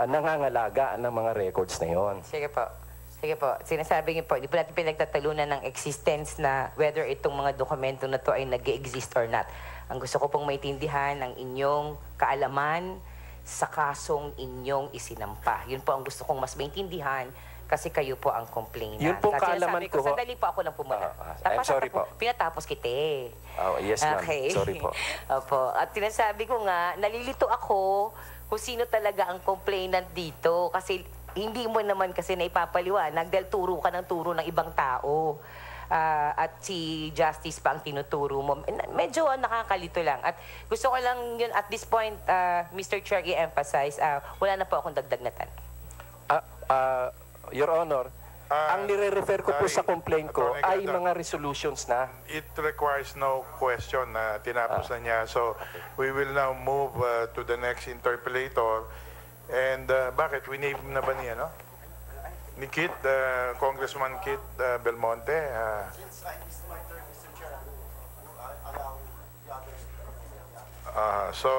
nangangalaga ng mga records na yon. Sige po. Sige po, sinasabi niyo po, di po natin pinagtatalunan ng existence na whether itong mga dokumento na to ay nag-exist or not. Ang gusto ko pong maintindihan ang inyong kaalaman sa kasong inyong isinampa. Yun po ang gusto kong mas maintindihan kasi kayo po ang complainant. Yun po kaalaman ko. Sandali po ako lang po muna. I'm sorry po. Pinatapos kita eh. Oh, yes ma'am. Okay. Sorry po. Opo. At sinasabi ko nga, nalilito ako kung sino talaga ang complainant dito kasi hindi mo naman kasi naipapaliwanag dahil turo ka ng turo ng ibang tao. At si Justice pa ang tinuturo mo. Medyo nakakalito lang. At gusto ko lang yun at this point, Mr. Chair, i-emphasize, wala na po akong dagdag na tanong. Your Honor, ang nire-refer ko po sa complaint ko ay mga resolutions na. It requires no question na tinapos na niya. So, we will now move to the next interpellator. And bakit? Winave na ba niya, no? Ni Kit, Congressman Kit Belmonte. So,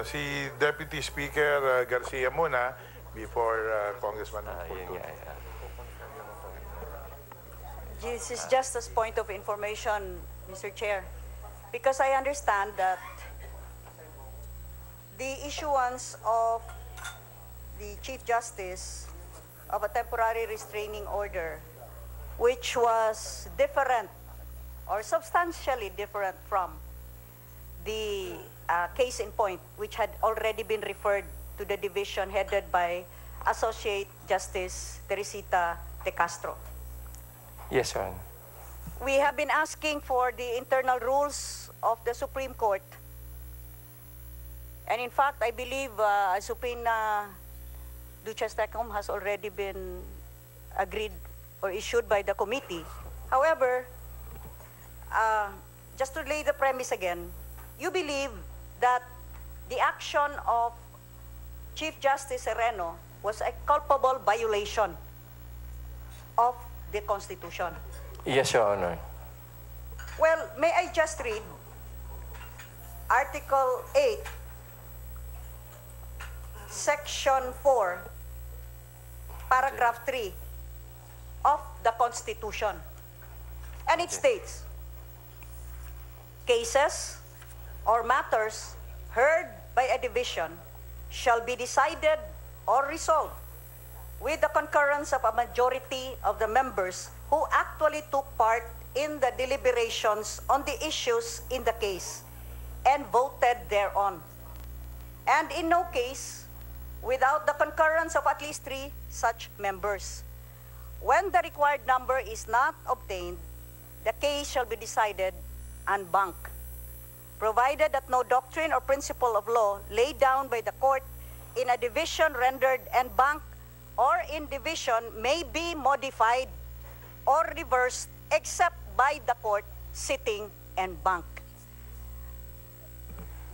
si Deputy Speaker Garcia muna before Congressman This is just as point of information, Mr. Chair, because I understand that the issuance of the Chief Justice of a temporary restraining order, which was different or substantially different from the case in point, which had already been referred to the division headed by Associate Justice Teresita De Castro. Yes, Your Honor. We have been asking for the internal rules of the Supreme Court. And in fact, I believe a subpoena Duces Tecum has already been agreed or issued by the committee. However, just to lay the premise again, you believe that the action of Chief Justice Sereno was a culpable violation of the Constitution. Yes, Your Honor. Well, may I just read Article 8, Section 4, Paragraph 3 of the Constitution. And it states, cases or matters heard by a division shall be decided or resolved with the concurrence of a majority of the members who actually took part in the deliberations on the issues in the case and voted thereon. And in no case, without the concurrence of at least 3 such members. When the required number is not obtained, the case shall be decided en banc, provided that no doctrine or principle of law laid down by the court in a division rendered en banc or in division may be modified or reversed except by the court sitting en banc.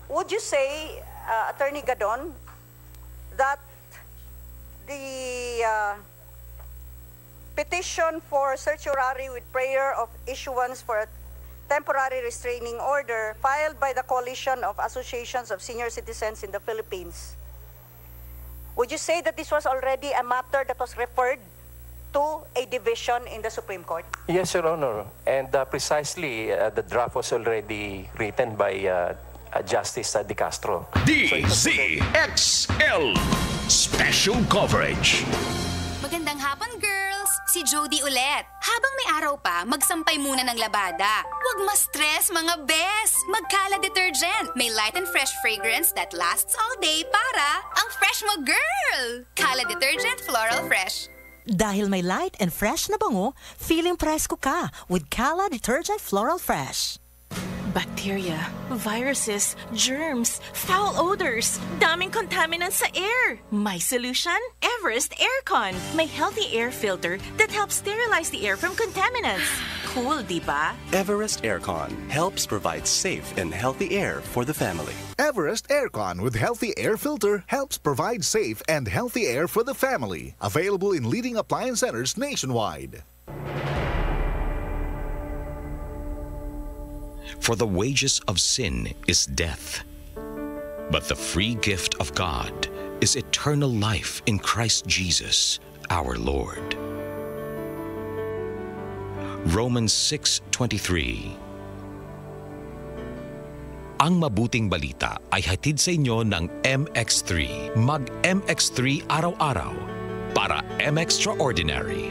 Would you say, Attorney Gadon, that the petition for certiorari with prayer of issuance for a temporary restraining order filed by the Coalition of Associations of Senior Citizens in the Philippines, would you say that this was already a matter that was referred to a division in the Supreme Court? Yes, Your Honor. And precisely, the draft was already written by Justice De Castro. DZXL Special Coverage. Magandang hapon, girls! Si Jody ulit. Habang may araw pa, magsampay muna ng labada. Huwag ma-stress, mga bes! Mag-Kala Detergent. May light and fresh fragrance that lasts all day para ang fresh mo, girl! Kala Detergent Floral Fresh. Dahil may light and fresh na bango, feeling presko ka with Kala Detergent Floral Fresh. Bacteria, viruses, germs, foul odors, daming contaminants sa air. My solution? Everest Aircon. May healthy air filter that helps sterilize the air from contaminants. Cool, di ba? Everest Aircon helps provide safe and healthy air for the family. Everest Aircon with healthy air filter helps provide safe and healthy air for the family. Available in leading appliance centers nationwide. For the wages of sin is death, but the free gift of God is eternal life in Christ Jesus, our Lord. Romans 6:23. Ang mabuting balita ay hatid sa inyo ng MX3. Mag-MX3 araw-araw para M-Extraordinary.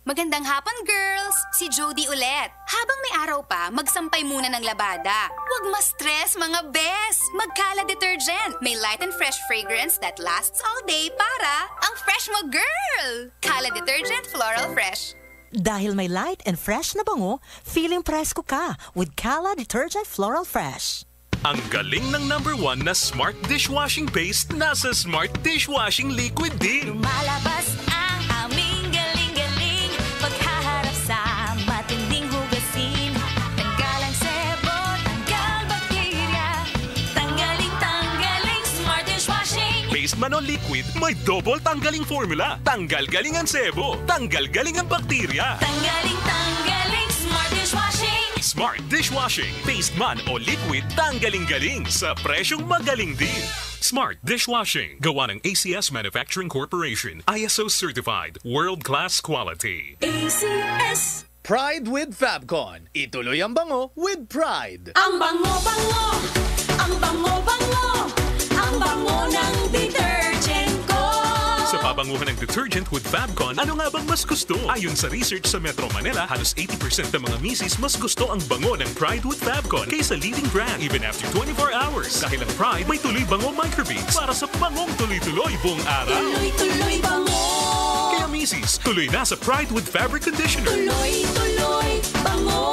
Magandang hapon, girls! Si Jody ulit. Habang may araw pa, magsampay muna ng labada. Huwag ma-stress, mga bes! Mag-Kala Detergent. May light and fresh fragrance that lasts all day para ang fresh mo, girl! Kala Detergent Floral Fresh. Dahil may light and fresh na bango, feeling presko ka with Kala Detergent Floral Fresh. Ang galing ng #1 na Smart Dishwashing Paste nasa Smart Dishwashing Liquid din. Lumalabas ang aming galing-galing paghaharap sa matinding hugasin. Tanggal ang sebo, tanggal bakterya, tanggaling Smart Dishwashing. Paste man o liquid, may double tanggaling formula. Tanggal galing ang sebo, tanggal galing ang bakterya. Tanggaling Smart Dishwashing. Smart Dishwashing. Paste man o liquid, tanggaling-galing sa presyong magaling din. Smart Dishwashing. Gawa ng ACS Manufacturing Corporation. ISO certified. World-class quality. ACS. Pride with Fabcon. Ituloy ang bango with pride. Ang bango-bango. Ang bango-bango. Ang bango ng detergent ko. Sa pabanguhan ng detergent with Fabcon, ano nga bang mas gusto? Ayon sa research sa Metro Manila, halos 80% ng mga misis mas gusto ang bango ng Pride with Fabcon kaysa leading brand even after 24 hours. Dahil ang Pride may tuloy bango microbeads para sa bangong tuloy-tuloy buong araw. Tuloy-tuloy bango. Kaya misis, tuloy na sa Pride with Fabric Conditioner. Tuloy-tuloy bango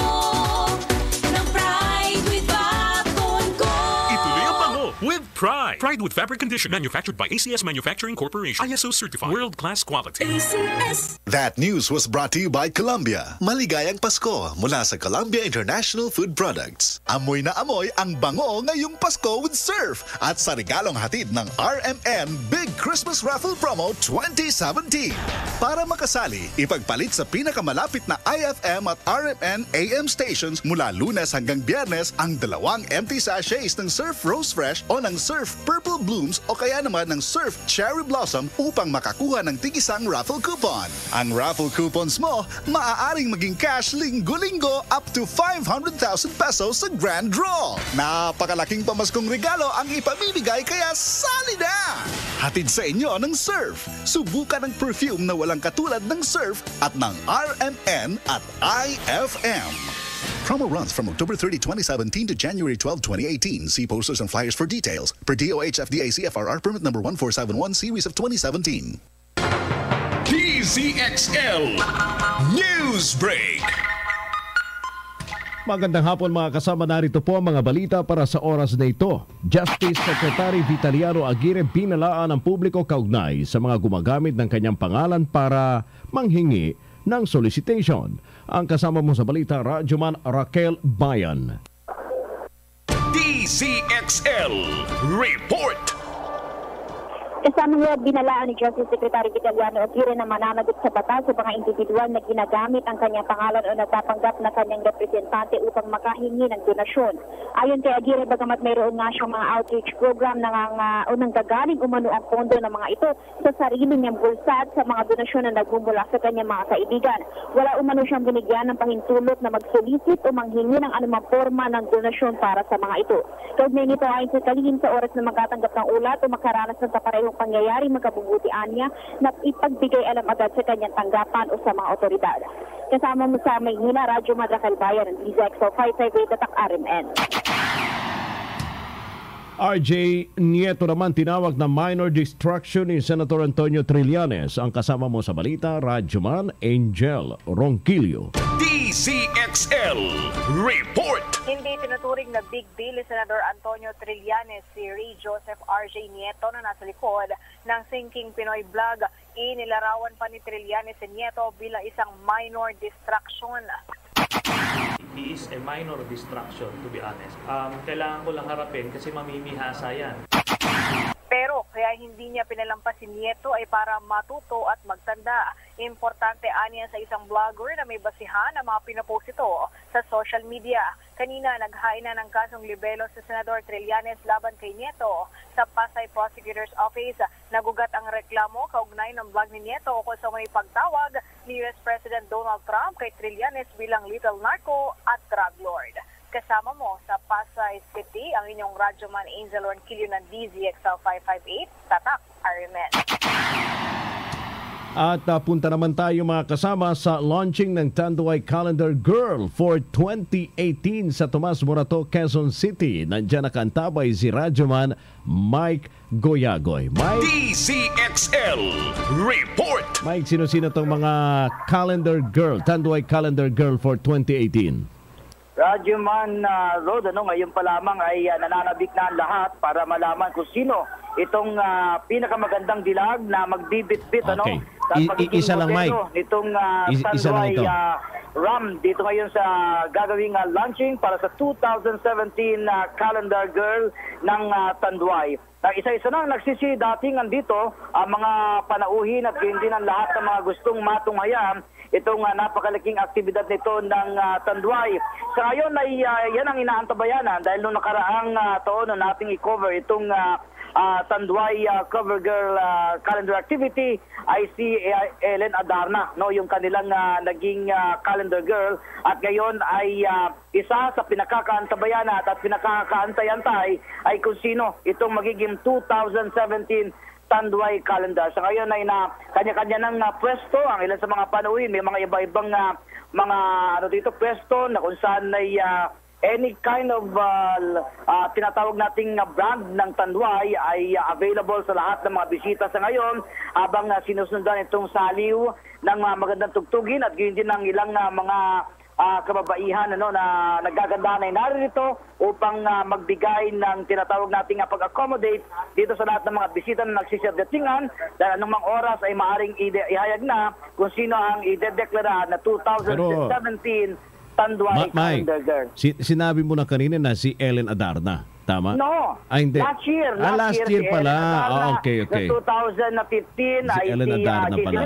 ng Pride with Fabcon ko. Ituloy ang bango with Pride. Pride with Fabric Conditioner. Manufactured by ACS Manufacturing Corporation. ISO certified. World-class quality. ACS. That news was brought to you by Columbia. Maligayang Pasko mula sa Columbia International Food Products. Amoy na amoy ang bango ngayong Pasko with Surf at sa regalong hatid ng RMN Big Christmas Raffle Promo 2017. Para makasali, ipagpalit sa pinakamalapit na IFM at RMN AM stations mula Lunes hanggang Biyernes ang 2 empty sachets ng Surf Rose Fresh o ng Surf Surf Purple Blooms o kaya naman ng Surf Cherry Blossom upang makakuha ng tig-isang raffle coupon. Ang raffle coupons mo, maaaring maging cash linggo-linggo up to 500,000 pesos sa grand draw. Napakalaking pamaskong regalo ang ipamimigay kaya sali na! Hatid sa inyo ng Surf. Subukan ng perfume na walang katulad ng Surf at ng RMN at IFM. Promo runs from October 30, 2017 to January 12, 2018. See posters and flyers for details. Per DOH FDA CFRR permit number 1471 series of 2017. DZXL News Break. Magandang hapon mga kasama, narito po ang mga balita para sa oras na ito. Justice Secretary Vitaliano Aguirre binalaan ang publiko kaugnay sa mga gumagamit ng kanyang pangalan para manghingi ng solicitation. Ang kasama mo sa balita, Radyoman Raquel Bayan. DZXL Report. Kasama niya binalaan ni Justice Secretary Vitaliano Aguirre na mananagot sa batas sa mga individual na ginagamit ang kanyang pangalan o nagpapanggap na kanyang representante upang makahingi ng donasyon. Ayon kay Aguirre, bagamat mayroon nga siyang mga outreach program na nanggagaling umano ang pondo ng mga ito sa sarili niyang bulsa at sa mga donasyon na nagmumula sa kanyang mga kaibigan. Wala umano siyang binigyan ng pahintulot na mag-solicit o manghingi ng anumang forma ng donasyon para sa mga ito. Kaugnay nito, ayon sa kalihim, sa oras na magkatanggap ng ulat o makaranas ng kaparehong pangyayari, magkabubutian niya na ipagbigay alam agad sa kanyang tanggapan o sa mga otoridad. Kasama mo sa Maynila, Radyo Madrakal Bayan ng DZXL 558 at RMN. RJ Nieto naman tinawag na minor distraction ni Senator Antonio Trillanes. Ang kasama mo sa balita, Radyoman Angel Ronquillo. DZXL Report. Hindi tinuturing na big deal ni Senador Antonio Trillanes si Ray Joseph RJ Nieto na nasa likod ng Thinking Pinoy Vlog. Inilarawan pa ni Trillanes si Nieto bilang isang minor distraction. He is a minor distraction, to be honest. Kailangan ko lang harapin kasi mamimihasa yan. Pero kaya hindi niya pinalampas si Nieto ay para matuto at magtanda. Importante aniya sa isang vlogger na may basihan na mga pinapost ito sa social media. Kanina naghain na ng kasong libelo sa Senador Trillanes laban kay Nieto sa Pasay Prosecutor's Office. Nagugat ang reklamo kaugnay ng vlog ni Nieto kung sa may pagtawag ni US President Donald Trump kay Trillanes bilang little narco at drug lord. Kasama mo sa Pasay City ang inyong Radyoman Angel Ronquillo ng DZXL 558, Tatak, RMN. At punta naman tayo mga kasama sa launching ng Tanduay Calendar Girl for 2018 sa Tomas Morato, Quezon City. Nandiyan nakantabay si Radyoman Mike Goyagoy. Mike? DZXL Report. Mike, sino-sino itong mga Calendar Girl, Tanduay Calendar Girl for 2018? Radyoman Rod, ngayon pa lamang ay nananabik na ang lahat para malaman kung sino itong pinakamagandang dilag na magbibit-bit Okay. Isa lang, Mike. Nitong Isa lang Tanduay ito. Ram dito ngayon sa gagawing launching para sa 2017 Calendar Girl ng Tanduay. Isa-isa nang nagsisi dating andito ang mga panauhin at hindi ng lahat ng mga gustong matunghayan itong napakalaking aktibidad nito ng Tanduay. Sa ngayon ay yan ang inaantabayanan dahil nung nakaraang taon na nating i-cover itong Tanduay Cover Girl Calendar Activity ay si Ellen Adarna, yung kanilang naging Calendar Girl, at ngayon ay isa sa pinakakaantabayanan at pinakakaantay-antay ay kung sino itong magiging 2017 Tanduay Calendar. Sa ngayon ay na kanya-kanya ng pwesto ang ilan sa mga panuhin. May mga iba-ibang mga pwesto na kung saan ay any kind of tinatawag nating brand ng Tanduay ay available sa lahat ng mga bisita sa ngayon habang sinusundan itong saliw ng mga magandang tugtugin at gayon din ng ilang mga kababaihan na nagagandahan ay naririto upang magbigay ng tinatawag nating pag-accommodate dito sa lahat ng mga bisita na nagsisirdatingan dahil anumang oras ay maaaring ihayag na kung sino ang idedeklara na 2017 Tanduay Mike, calendar girl. Sinabi mo na kanina na si Ellen Adarna. Tama? No. Hindi. Last year. Last year si pala. Ellen Adarna. Okay. Noong 2015 ay Ellen Adarna JC pala.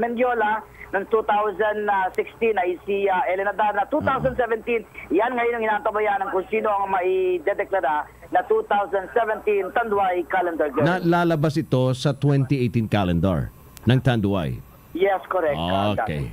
Mendiola. Noong 2016 ay si Ellen Adarna. 2017, yan ngayon ang inaantabayan kung sino ang maidedeklara na 2017 Tanduay calendar girl. Lalabas ito sa 2018 calendar ng Tanduay. Yes, correct. Okay.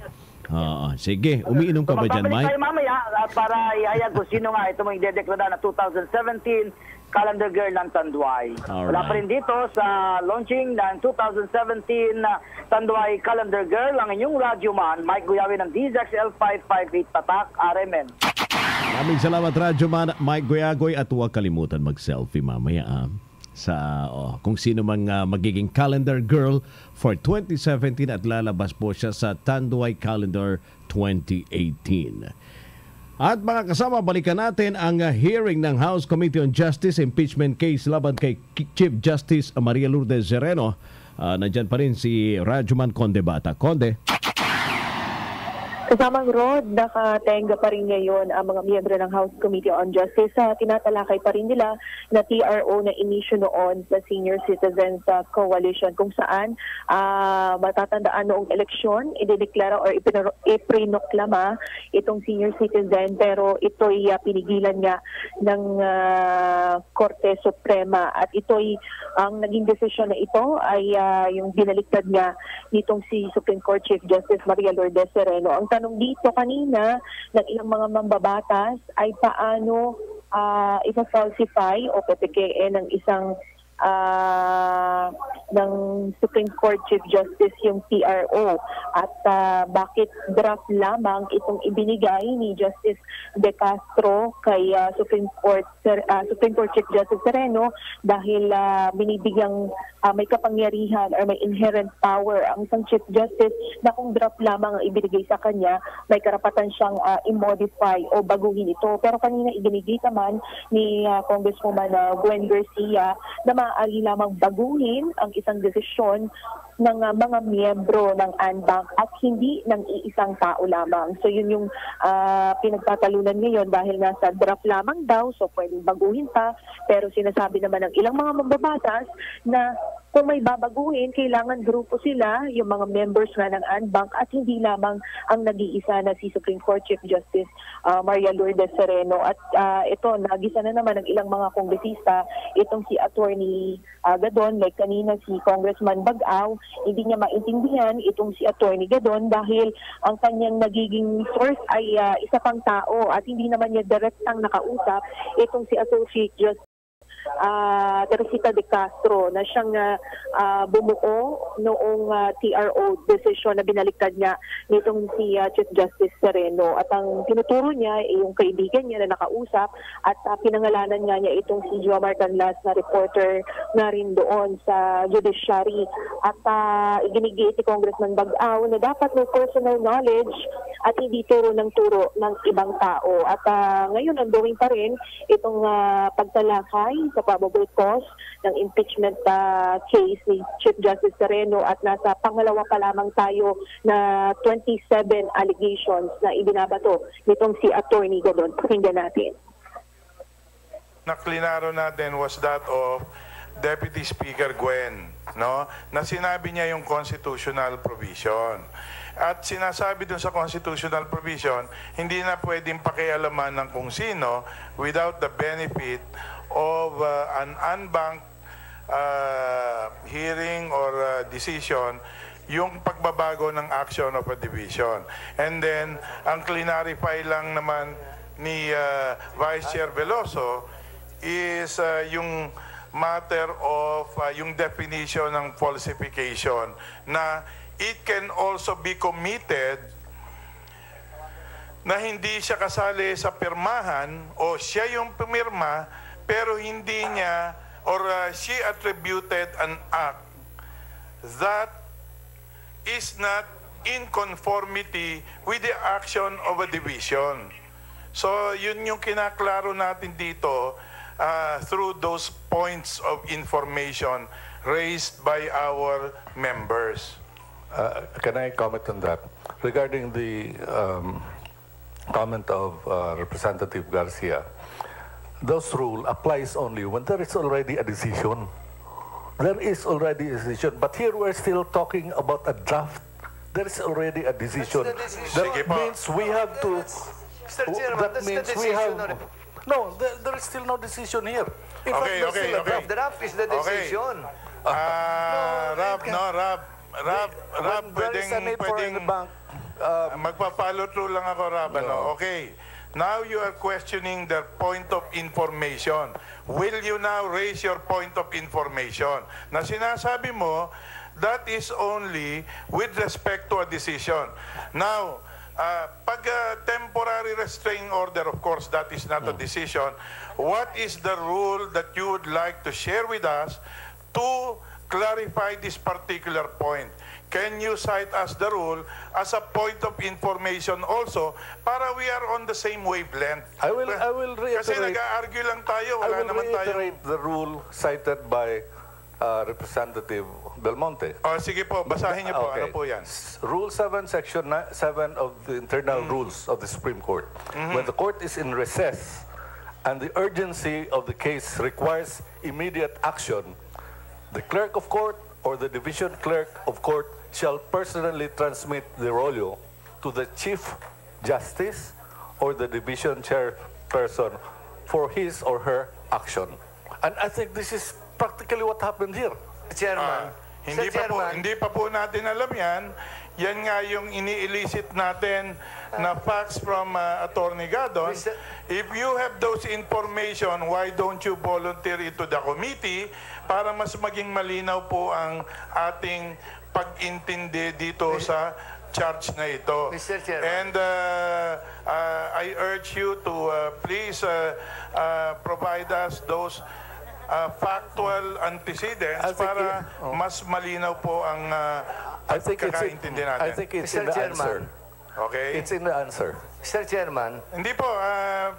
Sige, umiinom ka ba dyan, Mike? Mike? Tayo mamaya para ihayag kung sino nga ito mong idedeklara na 2017 calendar girl ng Tanduay. Wala pa rin dito sa launching ng 2017 Tanduay calendar girl ang inyong radyo man, Mike Guyawi ng DZXL 558 Tatak RMN. Maraming salamat, Radyo Man, Mike Guyagoy, at huwag kalimutan mag-selfie mamaya sa kung sino man magiging calendar girl for 2017 at lalabas po siya sa Tanduay Calendar 2018. At mga kasama, balikan natin ang hearing ng House Committee on Justice impeachment case laban kay Chief Justice Maria Lourdes Sereno. Nandyan pa rin si Rajuman Conde Bata. Conde. Kasamang Rod, nakatenga pa rin ngayon ang mga miyembro ng House Committee on Justice. Tinatalakay pa rin nila na TRO na inisyu noon sa Senior Citizens Coalition kung saan matatandaan noong eleksyon, idedeklara or iprinoklama itong senior citizen, pero ito'y pinigilan nga ng Korte Suprema at ito'y ang naging desisyon na ito ay yung binaliktad nga nitong si Supreme Court Chief Justice Maria Lourdes Sereno. Ang tanong dito kanina ng ilang mga mambabatas ay paano ipa-falsify o pepekeen ng isang ng Supreme Court Chief Justice yung TRO at bakit draft lamang itong ibinigay ni Justice De Castro kay Supreme Court Chief Justice Sereno dahil binibigyang may kapangyarihan or may inherent power ang isang Chief Justice na kung draft lamang ang ibinigay sa kanya, may karapatan siyang i-modify o baguhin ito. Pero kanina ibinigay naman ni Congresswoman Gwen Garcia na maaari lamang baguhin ang isang desisyon ng mga miyembro ng ANBAC at hindi ng iisang tao lamang. So yun yung pinagtatalunan ngayon dahil nasa draft lamang daw, so pwedeng baguhin pa. Pero sinasabi naman ng ilang mga mambabatas na kung may babaguhin, kailangan grupo sila, yung mga members nga ng ANBAC at hindi lamang ang nag-iisa na si Supreme Court Chief Justice Maria Lourdes Sereno. At ito, nagisa na naman ng ilang mga kongresista, itong si Attorney Gadon, like kanina si Congressman Bag-aw, hindi niya maintindihan itong si Attorney Gadon dahil ang kanyang nagiging source ay isa pang tao at hindi naman niya direktang nakausap itong si Associate Justice Teresita De Castro na siyang bumuo noong TRO decision na binaliktad niya nitong si Chief Justice Sereno. At ang tinuturo niya ay yung kaibigan niya na nakausap at pinangalanan nga niya itong si Jomar Canlas na reporter na rin doon sa judiciary. At iginigit ni Congressman Bag-aw na dapat may personal knowledge at hindi turo ng ibang tao. At ngayon ongoing pa rin itong pagtalakay sa probable cause ng impeachment case ni Chief Justice Sereno at nasa pangalawa pa lamang tayo na 27 allegations na ibinabato nitong si Attorney Gadon. Pakinggan natin. Naklinaro natin was that of Deputy Speaker Gwen, no? Na sinabi niya yung constitutional provision. At sinasabi dun sa constitutional provision, hindi na pwedeng pakialaman ng kung sino without the benefit of an unbanked hearing or decision yung pagbabago ng action of a division. And then, ang clarify lang naman ni Vice Chair Veloso is yung matter of yung definition ng falsification na it can also be committed na hindi siya kasali sa pirmahan o siya yung pumirma pero hindi niya or she attributed an act that is not in conformity with the action of a division. So yun yung kinaklaro natin dito through those points of information raised by our members. Can I comment on that? Regarding the comment of Representative Garcia, those rule applies only when there is already a decision. There is already a decision, but here we're still talking about a draft. There is already a decision. That means we have to. Mr. Chairman, That means we have. No, there is still no decision here. In fact, there's still a draft. The draft is the decision. Rob, pwedeng magpa-follow through lang ako, Rob. Ano? Okay. Now you are questioning their point of information. Will you now raise your point of information? Na sinasabi mo, that is only with respect to a decision. Now, pag temporary restraining order, of course, that is not a decision. What is the rule that you would like to share with us to clarify this particular point? Can you cite us the rule as a point of information also para we are on the same wavelength? I will reiterate. Kasi nag-argue lang tayo. Wala naman tayo. Reiterate the rule cited by Representative Del Monte. Sige po, basahin niyo po. Okay. Ano po yan? Rule 7, Section 7 of the Internal Rules of the Supreme Court. When the court is in recess and the urgency of the case requires immediate action, the clerk of court or the division clerk of court shall personally transmit the rollo to the Chief Justice or the division chairperson for his or her action. And I think this is practically what happened here. Chairman, Hindi pa po natin alam yan. Yan nga yung ini-elicit natin na facts from Attorney Gadon. If you have those information, why don't you volunteer it to the committee para mas maging malinaw po ang ating pag-intindi dito sa charge na ito. Mr. Chairman. And I urge you to please provide us those factual antecedents para mas malinaw po ang pagkakaintindi natin. I think it's in the answer. Okay? It's in the answer. Mr. Chairman. Hindi po.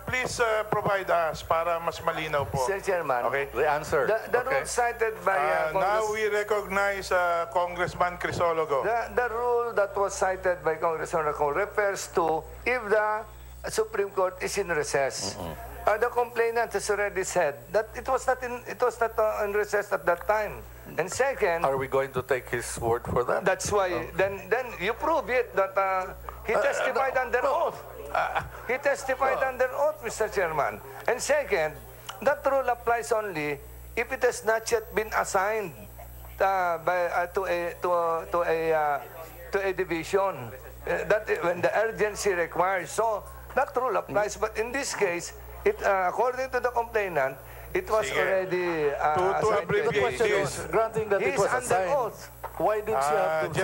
Please provide us para mas malinaw po. Mr. Chairman. Okay? The answer. The rule cited by now we recognize Congressman Crisologo. The rule that was cited by Congressman Racon refers to if the Supreme Court is in recess. The complainant has already said that it was not in recess at that time. And second, are we going to take his word for that? That's why then you prove it that he testified under oath. He testified under oath, Mr. Chairman. And second, that rule applies only if it has not yet been assigned to a division. That when the urgency requires. So that rule applies. But in this case, according to the complainant, it was already to abbreviate this, granting that it was assigned. Oath. Why did she have to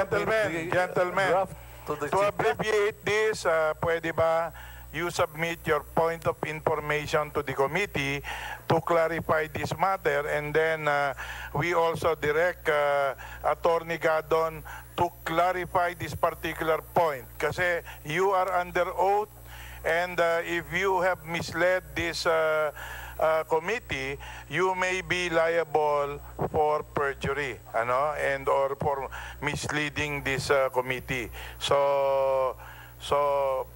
gentlemen, to abbreviate this, pwede ba you submit your point of information to the committee to clarify this matter, and then we also direct Attorney Gadon to clarify this particular point. Kasi you are under oath, and if you have misled this committee, you may be liable for perjury, and or for misleading this committee. So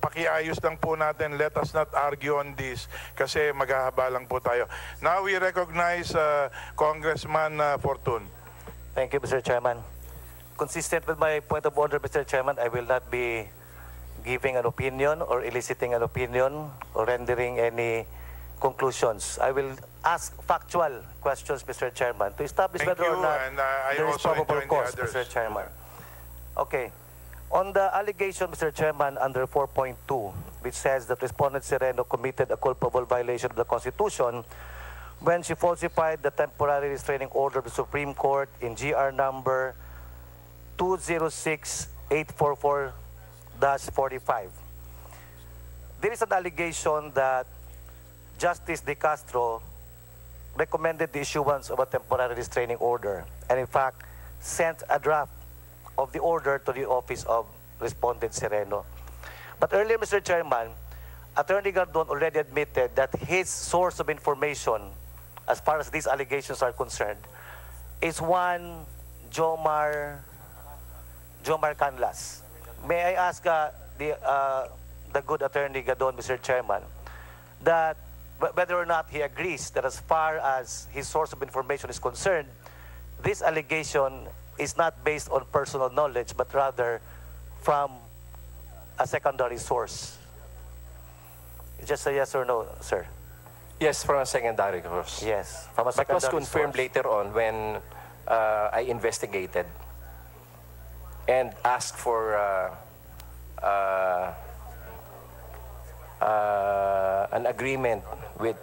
pakiayos lang po natin. Let us not argue on this kasi maghahaba lang po tayo. Now we recognize Congressman Fortun. Thank you, Mr. Chairman. Consistent with my point of order, Mr. Chairman, I will not be giving an opinion or eliciting an opinion or rendering any conclusions. I will ask factual questions, Mr. Chairman, to establish whether or not there is probable cause, Mr. Chairman. Okay. On the allegation, Mr. Chairman, under 4.2, which says that Respondent Sereno committed a culpable violation of the Constitution when she falsified the temporary restraining order of the Supreme Court in GR number 206844-45. There is an allegation that Justice De Castro recommended the issuance of a temporary restraining order and in fact sent a draft of the order to the office of Respondent Sereno. But earlier, Mr. Chairman, Attorney Gardon already admitted that his source of information, as far as these allegations are concerned, is one Jomar Canlas. May I ask the good attorney Gadon, Mr. Chairman, that whether or not he agrees that as far as his source of information is concerned, this allegation is not based on personal knowledge, but rather from a secondary source. Just a yes or no, sir. Yes, from a secondary source. Yes, from a But was secondary confirmed source. later on when I investigated and asked for an agreement with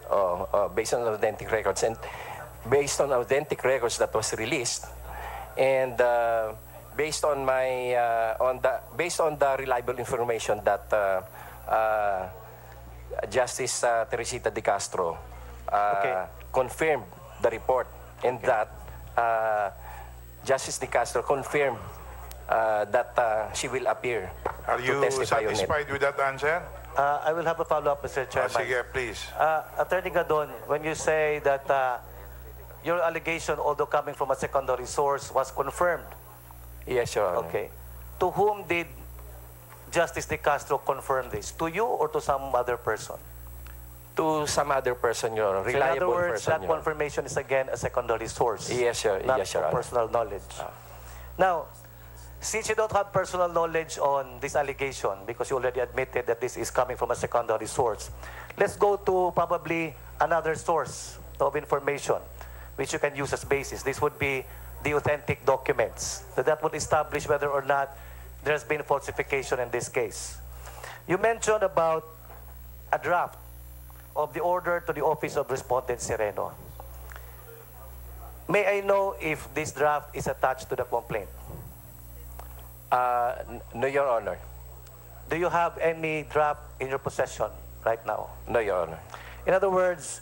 based on authentic records, and based on authentic records that was released, and based on my based on the reliable information that Justice Teresita De Castro confirmed the report, and that Justice De Castro confirmed that she will appear Are to you testify on it. satisfied with that answer? I will have a follow-up, Mr. Chairman. Sige, please. Attorney Gadon, when you say that your allegation, although coming from a secondary source, was confirmed. Yes, Your Honor. Okay. To whom did Justice De Castro confirm this? To you or to some other person? To some other person, Your Honor. So in other Reliable words, person, that Your Honor. confirmation is again a secondary source. Yes, Your Not yes, Your Honor. personal knowledge. Now, since you don't have personal knowledge on this allegation, because you already admitted that this is coming from a secondary source, let's go to probably another source of information which you can use as basis. This would be the authentic documents. So that would establish whether or not there's been falsification in this case. You mentioned about a draft of the order to the Office of Respondent Sereno. May I know if this draft is attached to the complaint? No, Your Honor. Do you have any draft in your possession right now? No, Your Honor. In other words,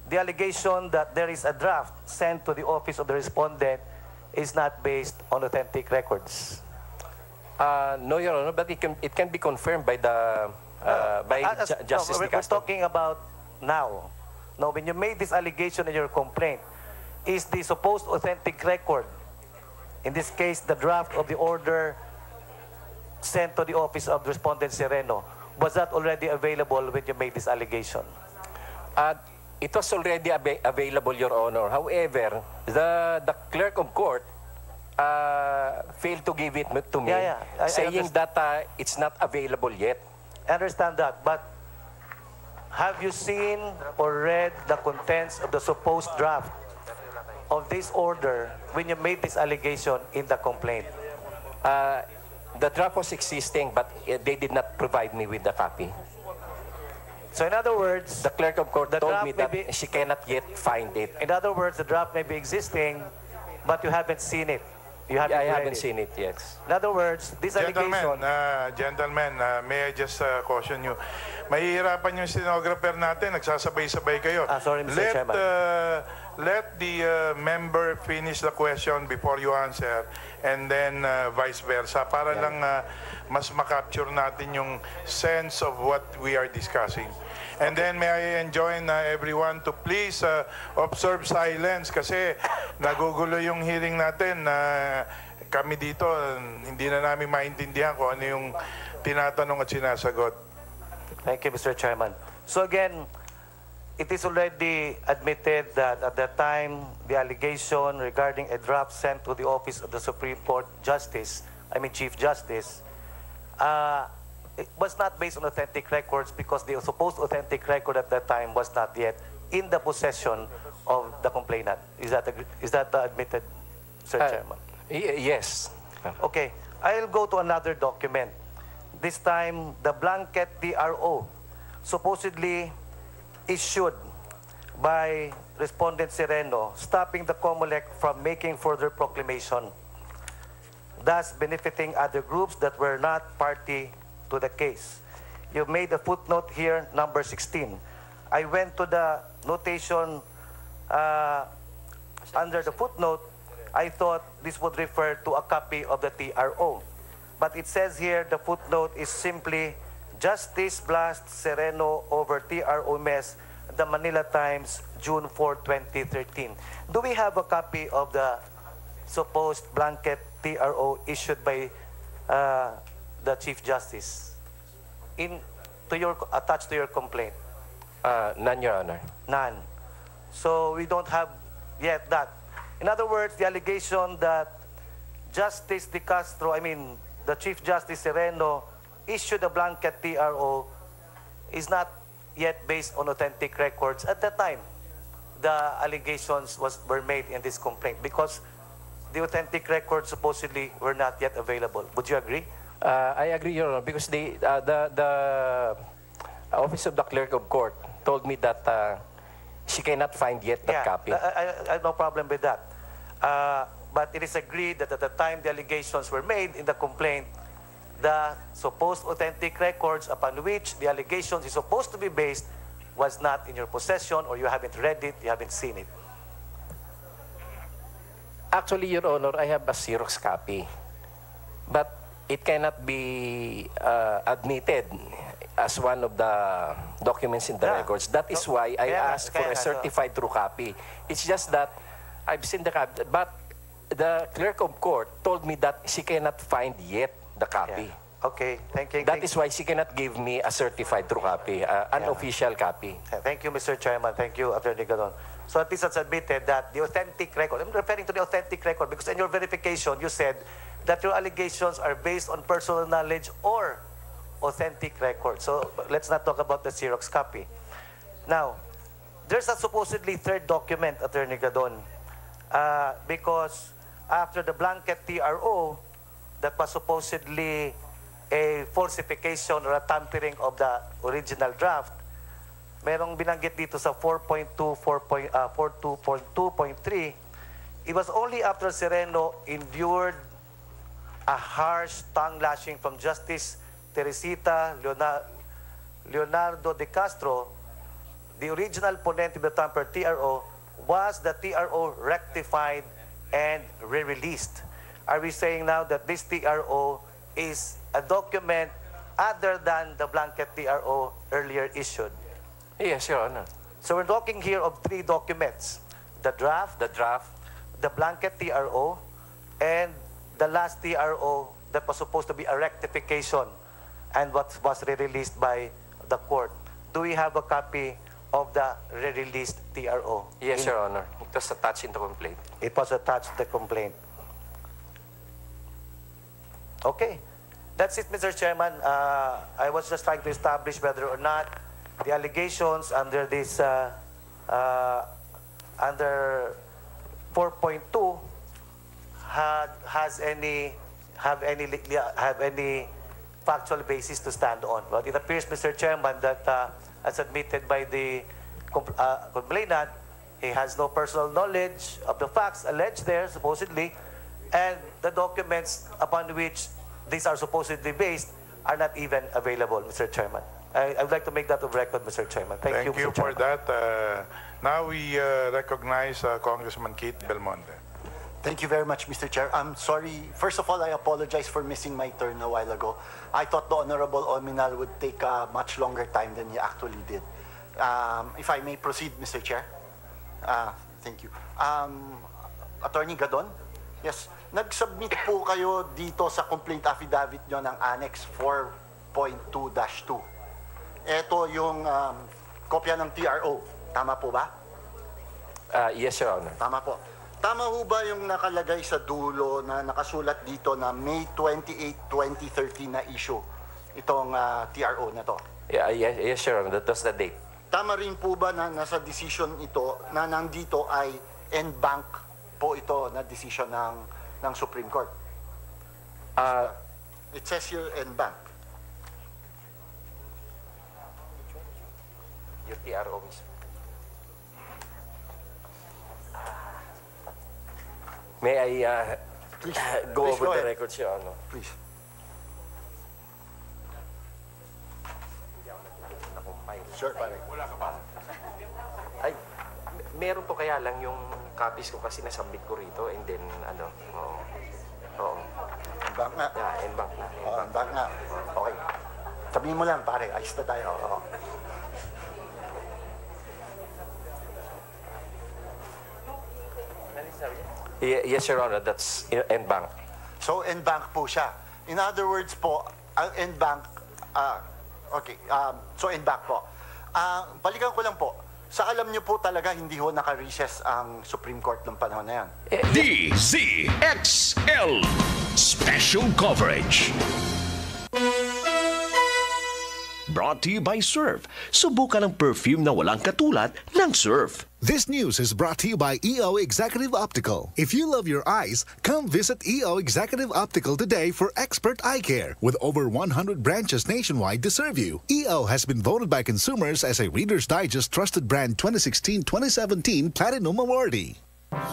the allegation that there is a draft sent to the Office of the Respondent is not based on authentic records. No, Your Honor, but it can be confirmed by the Justice De We're Castro. talking about now. Now, when you made this allegation in your complaint, is the supposed authentic record, in this case, the draft of the order sent to the Office of Respondent Sereno, was that already available when you made this allegation? It was already available, Your Honor. However, the clerk of court failed to give it to me, saying that it's not available yet. I understand that, but have you seen or read the contents of the supposed draft of this order when you made this allegation in the complaint? The draft was existing, but they did not provide me with the copy. So in other words, the clerk of court told me that be, she cannot yet find it. In other words, the draft may be existing, but you haven't seen it. You haven't I read haven't it. seen it yet. In other words, this allegation... Gentlemen, may I just caution you? Mahihirapan yung stenographer natin, nagsasabay-sabay kayo. Sorry, Mr. Chairman. Let the member finish the question before you answer, and then vice versa, para lang mas makapture natin yung sense of what we are discussing. And then may I enjoin everyone to please observe silence, kasi nagugulo yung hearing natin. Kami dito, hindi na namin maintindihan kung ano yung tinatanong at sinasagot. Thank you, Mr. Chairman. So again, it is already admitted that at that time, the allegation regarding a draft sent to the Office of the Supreme Court Chief Justice, it was not based on authentic records because the supposed authentic record at that time was not yet in the possession of the complainant. Is that admitted, Sir Chairman? Yes. Okay. I'll go to another document. This time, the blanket TRO, supposedly issued by Respondent Sereno, stopping the COMELEC from making further proclamation, thus benefiting other groups that were not party to the case. You've made a footnote here, number 16. I went to the notation under the footnote. I thought this would refer to a copy of the TRO. But it says here the footnote is simply Justice Blast Sereno over TRO mess, the Manila Times, June 4, 2013. Do we have a copy of the supposed blanket TRO issued by the Chief Justice? attached to your complaint? None, Your Honor. None. So we don't have yet that. In other words, the allegation that Justice De Castro, the Chief Justice Sereno, issued a blanket TRO is not yet based on authentic records at the time the allegations were made in this complaint, because the authentic records supposedly were not yet available. Would you agree? I agree, Your Honor, because the Office of the Clerk of Court told me that she cannot find yet that copy. I have no problem with that. But it is agreed that at the time the allegations were made in the complaint, the supposed authentic records upon which the allegations is supposed to be based was not in your possession, or you haven't read it, you haven't seen it. Actually, Your Honor, I have a Xerox copy, but it cannot be admitted as one of the documents in the records. That is why I asked for a certified true copy. It's just that I've seen the copy, but the clerk of court told me that she cannot find yet the copy. Okay, thank you. That is why she cannot give me a certified true copy, an official copy. Thank you, Mr. Chairman. Thank you, Attorney Gadon. So at least it's admitted that the authentic record, I'm referring to the authentic record because in your verification, you said that your allegations are based on personal knowledge or authentic record. So let's not talk about the Xerox copy. Now, there's a supposedly third document, Attorney Gadon, because after the blanket TRO that was supposedly a falsification or a tampering of the original draft, merong binanggit dito sa 4.2.3, it was only after Sereno endured a harsh tongue lashing from Justice Teresita Leonardo de Castro, the original ponente of the tampered TRO, was the TRO rectified and re-released. Are we saying now that this TRO is a document other than the blanket TRO earlier issued? Yes, Your Honor. So we're talking here of three documents: the draft, the blanket TRO, and the last TRO that was supposed to be a rectification and what was re-released by the court. Do we have a copy of the re-released TRO? Yes, Your Honor. It was attached in the complaint. It was attached to the complaint. Okay. That's it, Mr. Chairman. I was just trying to establish whether or not the allegations under this under 4.2 have any factual basis to stand on. But it appears, Mr. Chairman, that as admitted by the complainant, he has no personal knowledge of the facts alleged there, supposedly, and the documents upon which these are supposedly based are not even available, Mr. Chairman. I would like to make that of record, Mr. Chairman. Thank you, Mr. for Chairman. that. Now we recognize Congressman Keith Belmonte. Thank you very much, Mr. Chair. I'm sorry. First of all, I apologize for missing my turn a while ago. I thought the Honorable Ominal would take a much longer time than he actually did. If I may proceed, Mr. Chair. Thank you. Attorney Gadon? Yes. Nag-submit po kayo dito sa complaint affidavit nyo ng Annex 4.2-2. Ito yung kopya ng TRO. Tama po ba? Yes, Your Honor. Tama po. Tama ho ba yung nakalagay sa dulo na nakasulat dito na May 28, 2013 na issue? Itong TRO na to. Yes, Your Honor. That was the date. Tama rin po ba na nasa decision ito na nandito ay en banc po ito na decision ng Supreme Court? It says here en banc. Yung TRO mismo. May I go over the records, Your Honor? Please. Sure, pare. Wala ka ba? Ay, meron po kaya lang yung copies ko kasi nasubmit ko rito and then oo. En banc nga. Yeah, en banc na. En banc nga. Okay. Sabihin mo lang, pare. Ayos na tayo. Oo. Yes, Your Honor, that's en banc. So, en banc po siya. In other words po, ang en banc, Okay, so in back po. Balikan ko lang po. Sa alam niyo po talaga hindi ho naka-recess ang Supreme Court ng panahon na yan. DZXL Special Coverage. Brought to you by Surf. Subukan ang perfume na walang katulad ng Surf. This news is brought to you by EO Executive Optical. If you love your eyes, come visit EO Executive Optical today for expert eye care. With over 100 branches nationwide to serve you, EO has been voted by consumers as a Reader's Digest Trusted Brand 2016-2017 Platinum Awardee.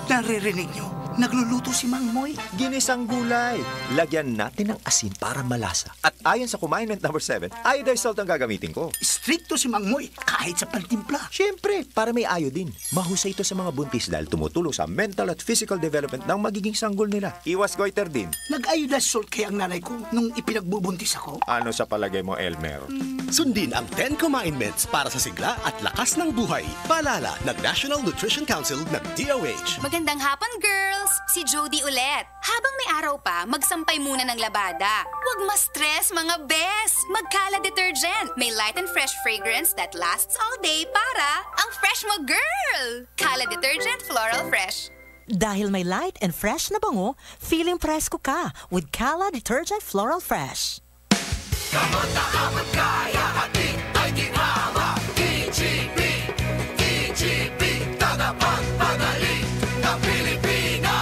Naririnig nyo? Nagluluto si Mang Moy. Ginisang gulay. Lagyan natin ng asin para malasa. At ayon sa Commandment number 7, iodized salt ang gagamitin ko. Stricto si Mang Moy kahit sa pagtimpla. Siyempre, para may iodine. Mahusay ito sa mga buntis dahil tumutulong sa mental at physical development ng magiging sanggol nila. Iwas goiter din. Nag-iodized salt kaya ang nanay ko nung ipinagbubuntis ako. Ano sa palagay mo, Elmer? Sundin ang 10 Commandments para sa sigla at lakas ng buhay. Paalala ng National Nutrition Council ng DOH. Magandang hapon, girls! Si Jody ulit. Habang may araw pa, magsampay muna ng labada. Huwag ma-stress, mga bes! Magkala detergent. May light and fresh fragrance that lasts all day para ang fresh mo, girl! Kala Detergent Floral Fresh. Dahil may light and fresh na bango, feeling presko ka with Kala Detergent Floral Fresh. Kamusta kapag kaya hatid ay ginhawa DGP, DGP, tagapagpagaling ng Pilipinas.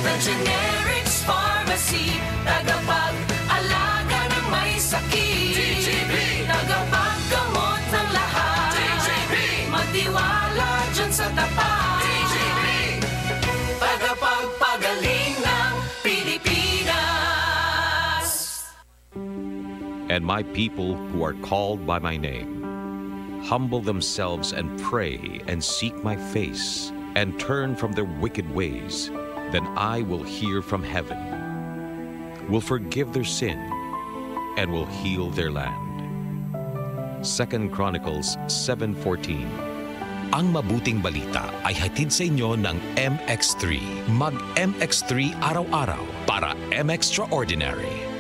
The Generics Pharmacy, tagapag-alaga ng may sakit. DGP, tagapaggamot ng lahat. DGP, magtiwala dyan sa tapat. DGP, tagapagpagaling ng Pilipinas. And my people who are called by my name humble themselves and pray and seek my face and turn from their wicked ways, then I will hear from heaven, will forgive their sin, and will heal their land. 2 Chronicles 7:14. Ang mabuting balita ay hatid sa inyo ng MX3. Mag-MX3 araw-araw para MXtraordinary.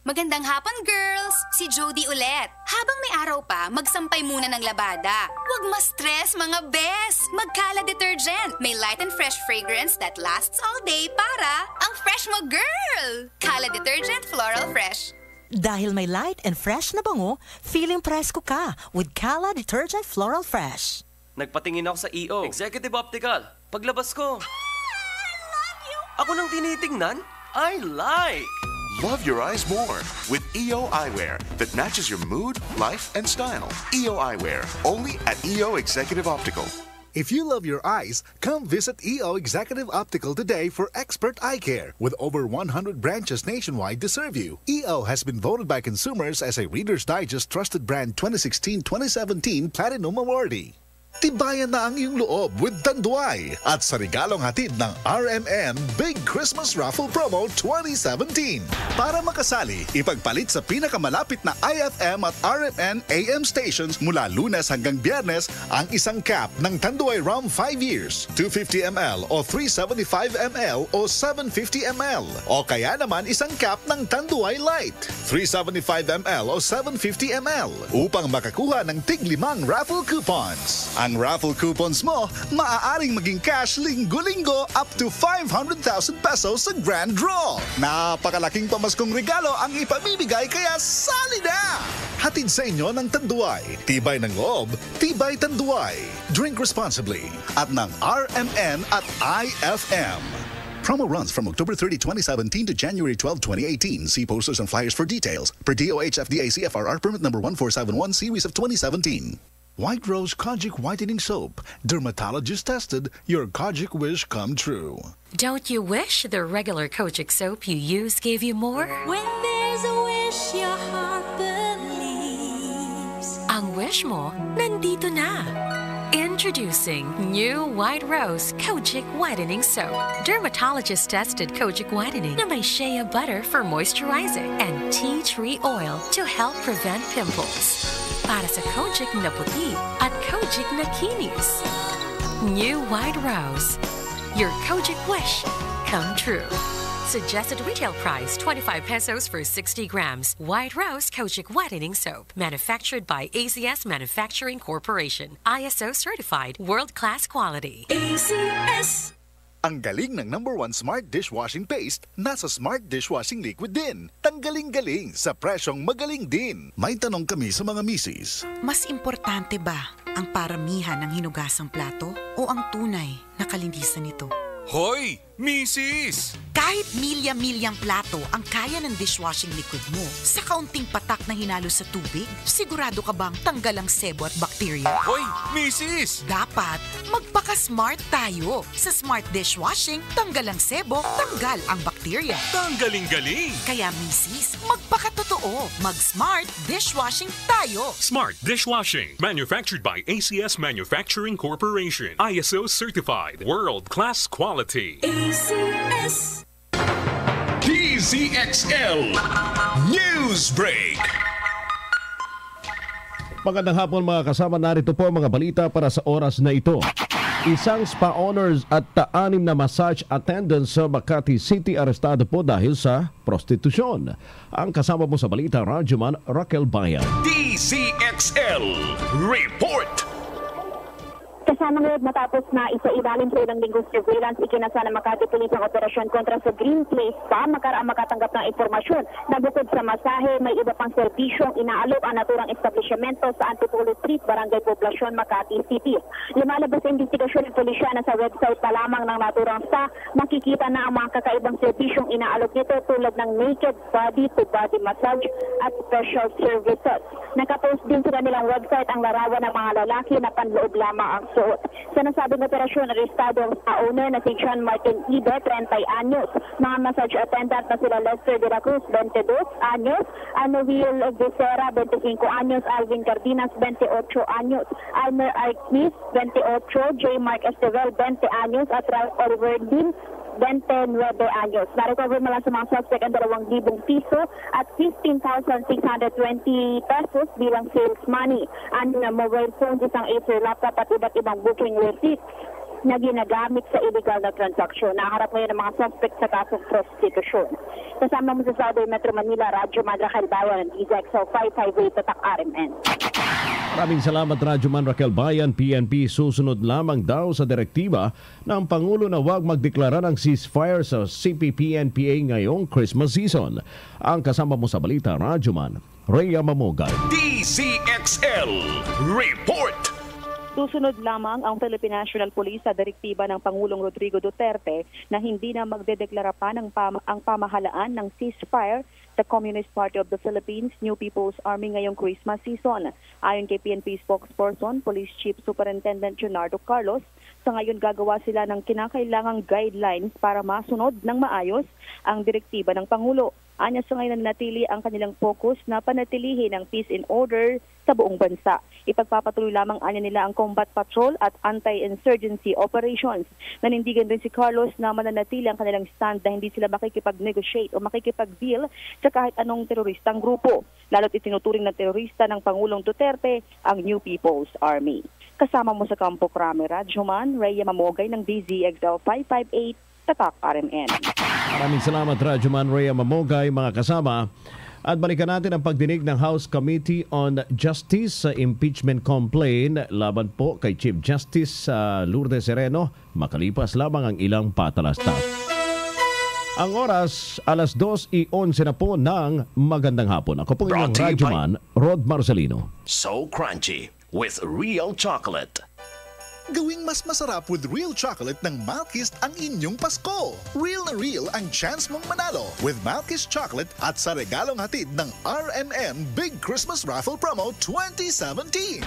Magandang hapon, girls! Si Jody ulit. Habang may araw pa, magsampay muna ng labada. Huwag ma-stress, mga bes! Magkala detergent. May light and fresh fragrance that lasts all day para ang fresh mo, girl! Kala Detergent Floral Fresh. Dahil may light and fresh na bango, feeling presko ka with Kala Detergent Floral Fresh. Nagpatingin ako sa EO Executive Optical. Paglabas ko, ako nang tinitingnan, I like! Love your eyes more with EO Eyewear that matches your mood, life, and style. EO Eyewear, only at EO Executive Optical. If you love your eyes, come visit EO Executive Optical today for expert eye care. With over 100 branches nationwide to serve you, EO has been voted by consumers as a Reader's Digest Trusted Brand 2016-2017 Platinum Awardee. Tibayan na ang iyong loob with Tanduay at sa regalong hatid ng RMN Big Christmas Raffle Promo 2017. Para makasali, ipagpalit sa pinakamalapit na IFM at RMN AM stations mula Lunes hanggang Biyernes ang isang cap ng Tanduay Rum 5 years, 250 ml o 375 ml o 750 ml. O kaya naman isang cap ng Tanduay Light, 375 ml o 750 ml upang makakuha ng tig-5 raffle coupons. Ang raffle coupons mo, maaaring maging cash linggo-linggo up to 500,000 pesos sa grand draw. Napakalaking pamaskong regalo ang ipamimigay kaya sali na! Hatid sa inyo ng Tanduay. Tibay ng loob, tibay Tanduay. Drink responsibly at ng RMN at IFM. Promo runs from October 30, 2017 to January 12, 2018. See posters and flyers for details. Per DOH FDA CFRR permit number 1471 series of 2017. White Rose Kojic Whitening Soap. Dermatologist tested, your Kojic wish come true. Don't you wish the regular Kojic soap you use gave you more? When there's a wish your heart believes. Ang wish mo, nandito na. Introducing new White Rose Kojic Whitening Soap. Dermatologist tested Kojic Whitening na may shea butter for moisturizing and tea tree oil to help prevent pimples. Para sa Kojic na puti at Kojic na kinis. New White Rose. Your Kojic wish come true. Suggested retail price 25 pesos for 60 grams. White Rose Kojic Whitening Soap. Manufactured by ACS Manufacturing Corporation. ISO certified, world-class quality. ACS. Ang galing ng #1 Smart Dishwashing Paste, nasa Smart Dishwashing Liquid din. Tanggaling-galing sa presyong magaling din. May tanong kami sa mga misis. Mas importante ba ang paramihan ng hinugasang plato o ang tunay na kalinisan nito? Hoy, misis! Kahit milya-milyang plato ang kaya ng dishwashing liquid mo, sa kaunting patak na hinalo sa tubig, sigurado ka bang tanggal ang sebo at bakterya? Hoy, misis! Dapat magpaka-smart tayo. Sa Smart Dishwashing, tanggal ang sebo, tanggal ang bakterya. Tanggaling-galing! Kaya misis, magpakatotoo. Mag-Smart Dishwashing tayo. Smart Dishwashing. Manufactured by ACS Manufacturing Corporation. ISO certified. World-class quality. ACS. DZXL News Break. Magandang hapon mga kasama, narito po mga balita para sa oras na ito. Isang spa owners at 6 na massage attendants sa Makati City arestado po dahil sa prostitusyon. Ang kasama mo sa balita, Radyoman Raquel Bayan. DZXL Report. Kasama ngayon matapos na isa-ilalim sa ilang linggong surveillance, ikinasa ng Makati Police ang operasyon kontra sa Green Place Spa makaraang makatanggap ng impormasyon na bukod sa masahe, may iba pang serbisyong inaalok ang naturang establishmento sa Antipolo Street, Barangay Poblacion, Makati City. Lumalabas sa investigasyon ng pulisya na sa website pa lamang ng naturang spa, makikita na ang mga kakaibang serbisyong inaalok nito tulad ng naked body-to-body massage at special services. Nakapost din sila nilang website ang larawan ng mga lalaki na panloob lamang ang suot. Sa nasabing operasyon, arestado ang owner na si John Martin Ibe, 30 anyos. Mga massage attendant na sila Lester de la Cruz, 22 anyos, Anoviel Becerra, 25 anyos, Alvin Cardinas, 28 anyos, Almer Arquis, 28, J. Mark Estevel, 20 anyos, at Ralph Oliver Dean, 29 anyos. Na-recover mula sa mga suspect ang 2,000 piso at 15,620 pesos bilang sales money. Ang mobile phones, isang Acer laptop at iba't ibang booking receipts na ginagamit sa illegal na transaksyon. Nakaharap ngayon ang mga suspect sa kasong prostitusyon. Kasama mo sa Southern Metro Manila, Radyo Raquel Bayan ng DZXL 558 Tatak RMN. Maraming salamat Radyoman Raquel Bayan. PNP susunod lamang daw sa direktiba ng Pangulo na huwag magdeklara ng ceasefire sa CPP-NPA ngayong Christmas season. Ang kasama mo sa balita, Radyoman Rhea Mamogay. DZXL Report. Susunod lamang ang Philippine National Police sa direktiba ng Pangulong Rodrigo Duterte na hindi na magdedeklara pa ang pamahalaan ng ceasefire sa Communist Party of the Philippines, New People's Army ngayong Christmas season. Ayon kay PNP spokesperson, Police Chief Superintendent Leonardo Carlos, sa ngayon gagawa sila ng kinakailangang guidelines para masunod ng maayos ang direktiba ng Pangulo. Anya sa ngayon nanatili ang kanilang focus na panatilihin ang peace and order sa buong bansa. Ipagpapatuloy lamang anya nila ang combat patrol at anti-insurgency operations. Nanindigan rin si Carlos na mananatili ang kanilang stand na hindi sila makikipag-negotiate o makikipag-deal sa kahit anong teroristang grupo. Lalo't itinuturing na terorista ng Pangulong Duterte ang New People's Army. Kasama mo sa Kampo Krame, Radyoman Rhea Mamogay ng DZXL 558 Tatak RMN. Maraming salamat Radyoman Rhea Mamogay, mga kasama. At balikan natin ang pagdinig ng House Committee on Justice sa impeachment complaint laban po kay Chief Justice Lourdes Sereno makalipas lamang ang ilang patalastas. Ang oras, 2:11 na po ng magandang hapon. Ako po inyong Radyoman, Rod Marcelino. So crunchy with real chocolate. Gawing mas masarap with real chocolate ng Malkist ang inyong Pasko. Real na real ang chance mong manalo with Malkist chocolate at sa regalong hatid ng RMN Big Christmas Raffle Promo 2017.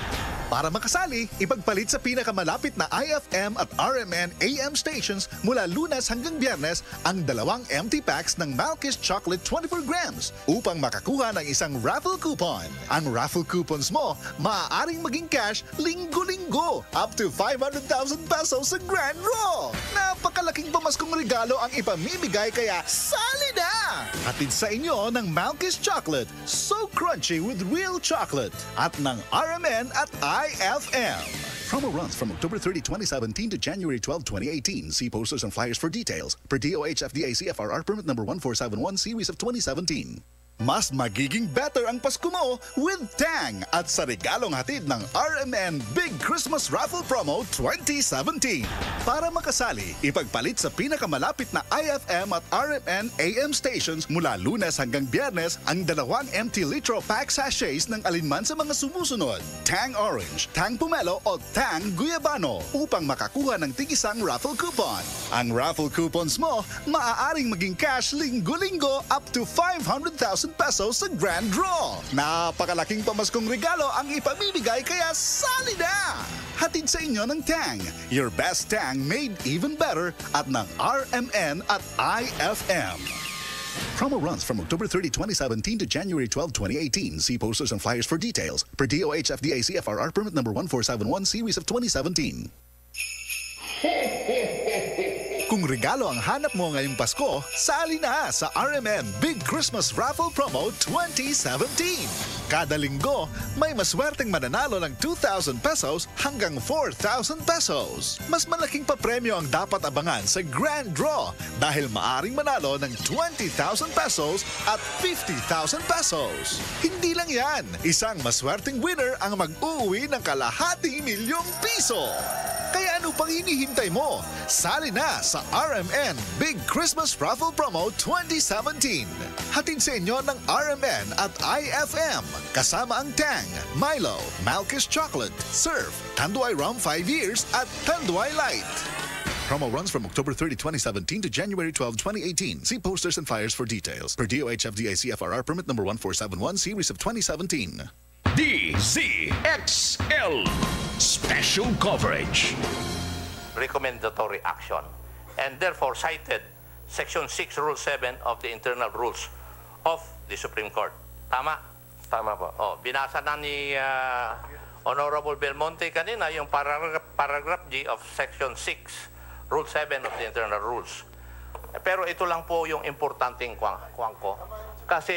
Para makasali, ipagpalit sa pinakamalapit na IFM at RMN AM stations mula Lunes hanggang Biyernes ang 2 empty packs ng Malkist Chocolate 24 grams upang makakuha ng isang raffle coupon. Ang raffle coupons mo, maaaring maging cash linggo-linggo up to 500,000 pesos sa Grand Draw. Napakalaking pamaskong regalo ang ipamimigay kaya sali na! Hatid sa inyo ng Malkist Chocolate, so crunchy with real chocolate at ng RMN at IFM. Promo runs from October 30, 2017 to January 12, 2018. See posters and flyers for details. Per DOH FDA CFRR permit number 1471 series of 2017. Mas magiging better ang Pasko mo with Tang at sa regalong hatid ng RMN Big Christmas Raffle Promo 2017. Para makasali, ipagpalit sa pinakamalapit na IFM at RMN AM stations mula Lunes hanggang Biyernes ang 2 empty litro pack sachets ng alinman sa mga sumusunod. Tang Orange, Tang Pomelo o Tang Guyabano upang makakuha ng tig-isang raffle coupon. Ang raffle coupons mo maaaring maging cash linggo-linggo up to 500,000 pesos sa grand draw. Napakalaking pamaskong regalo ang ipamimigay kaya sali na! Hatid sa inyo ng Tang. Your best Tang made even better at ng RMN at IFM. Promo runs from October 30, 2017 to January 12, 2018. See posters and flyers for details. Per DOH FDA CFRR permit number 1471 series of 2017. Kung regalo ang hanap mo ngayong Pasko, sali na sa RMN Big Christmas Raffle Promo 2017. Kada linggo, may maswerteng mananalo ng 2,000 pesos hanggang 4,000 pesos. Mas malaking papremyo ang dapat abangan sa Grand Draw dahil maaring manalo ng 20,000 pesos at 50,000 pesos. Hindi lang yan, isang maswerteng winner ang mag-uuwi ng kalahating milyong piso. Kaya ano pang hinihintay mo? Sali na sa RMN Big Christmas Raffle Promo 2017. Hatid sa inyo ng RMN at IFM. Kasama ang Tang, Milo, Malkish Chocolate, Surf, Tanduay Rum 5 years at Tanduay Light. Promo runs from October 30, 2017 to January 12, 2018. See posters and flyers for details. Per DOH FDA CFRR permit number 1471 series of 2017. DZXL Special Coverage. Recommendatory action and therefore cited Section 6, Rule 7 of the Internal Rules of the Supreme Court. Tama? Tama po. Oh, binasa na ni Honorable Belmonte kanina yung paragraph G of Section 6, Rule 7 of the Internal Rules. Pero ito lang po yung importanteng kwang ko. Kasi